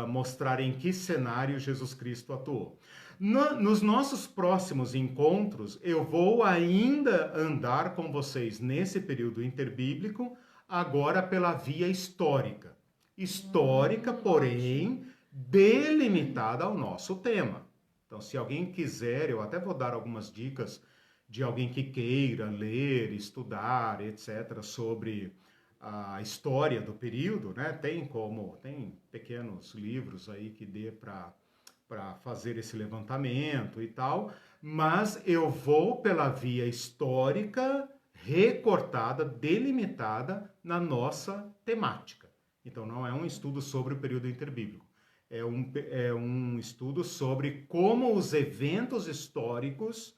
mostrar em que cenário Jesus Cristo atuou. Nos nossos próximos encontros, eu vou ainda andar com vocês nesse período interbíblico, agora pela via histórica. Histórica, porém, delimitada ao nosso tema. Então, se alguém quiser, eu até vou dar algumas dicas de alguém que queira ler, estudar, etc., sobre a história do período, né? Tem pequenos livros aí que dê para fazer esse levantamento e tal, mas eu vou pela via histórica, recortada, delimitada na nossa temática. Então, não é um estudo sobre o período interbíblico, é um estudo sobre como os eventos históricos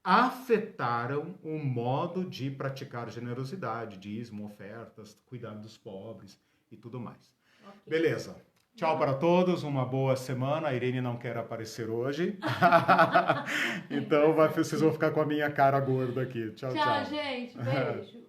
afetaram o modo de praticar generosidade, dízimo, ofertas, cuidar dos pobres e tudo mais. Okay. Beleza. Tchau para todos, uma boa semana. A Irene não quer aparecer hoje. Então vocês vão ficar com a minha cara gorda aqui. Tchau, tchau. Tchau, gente. Beijo.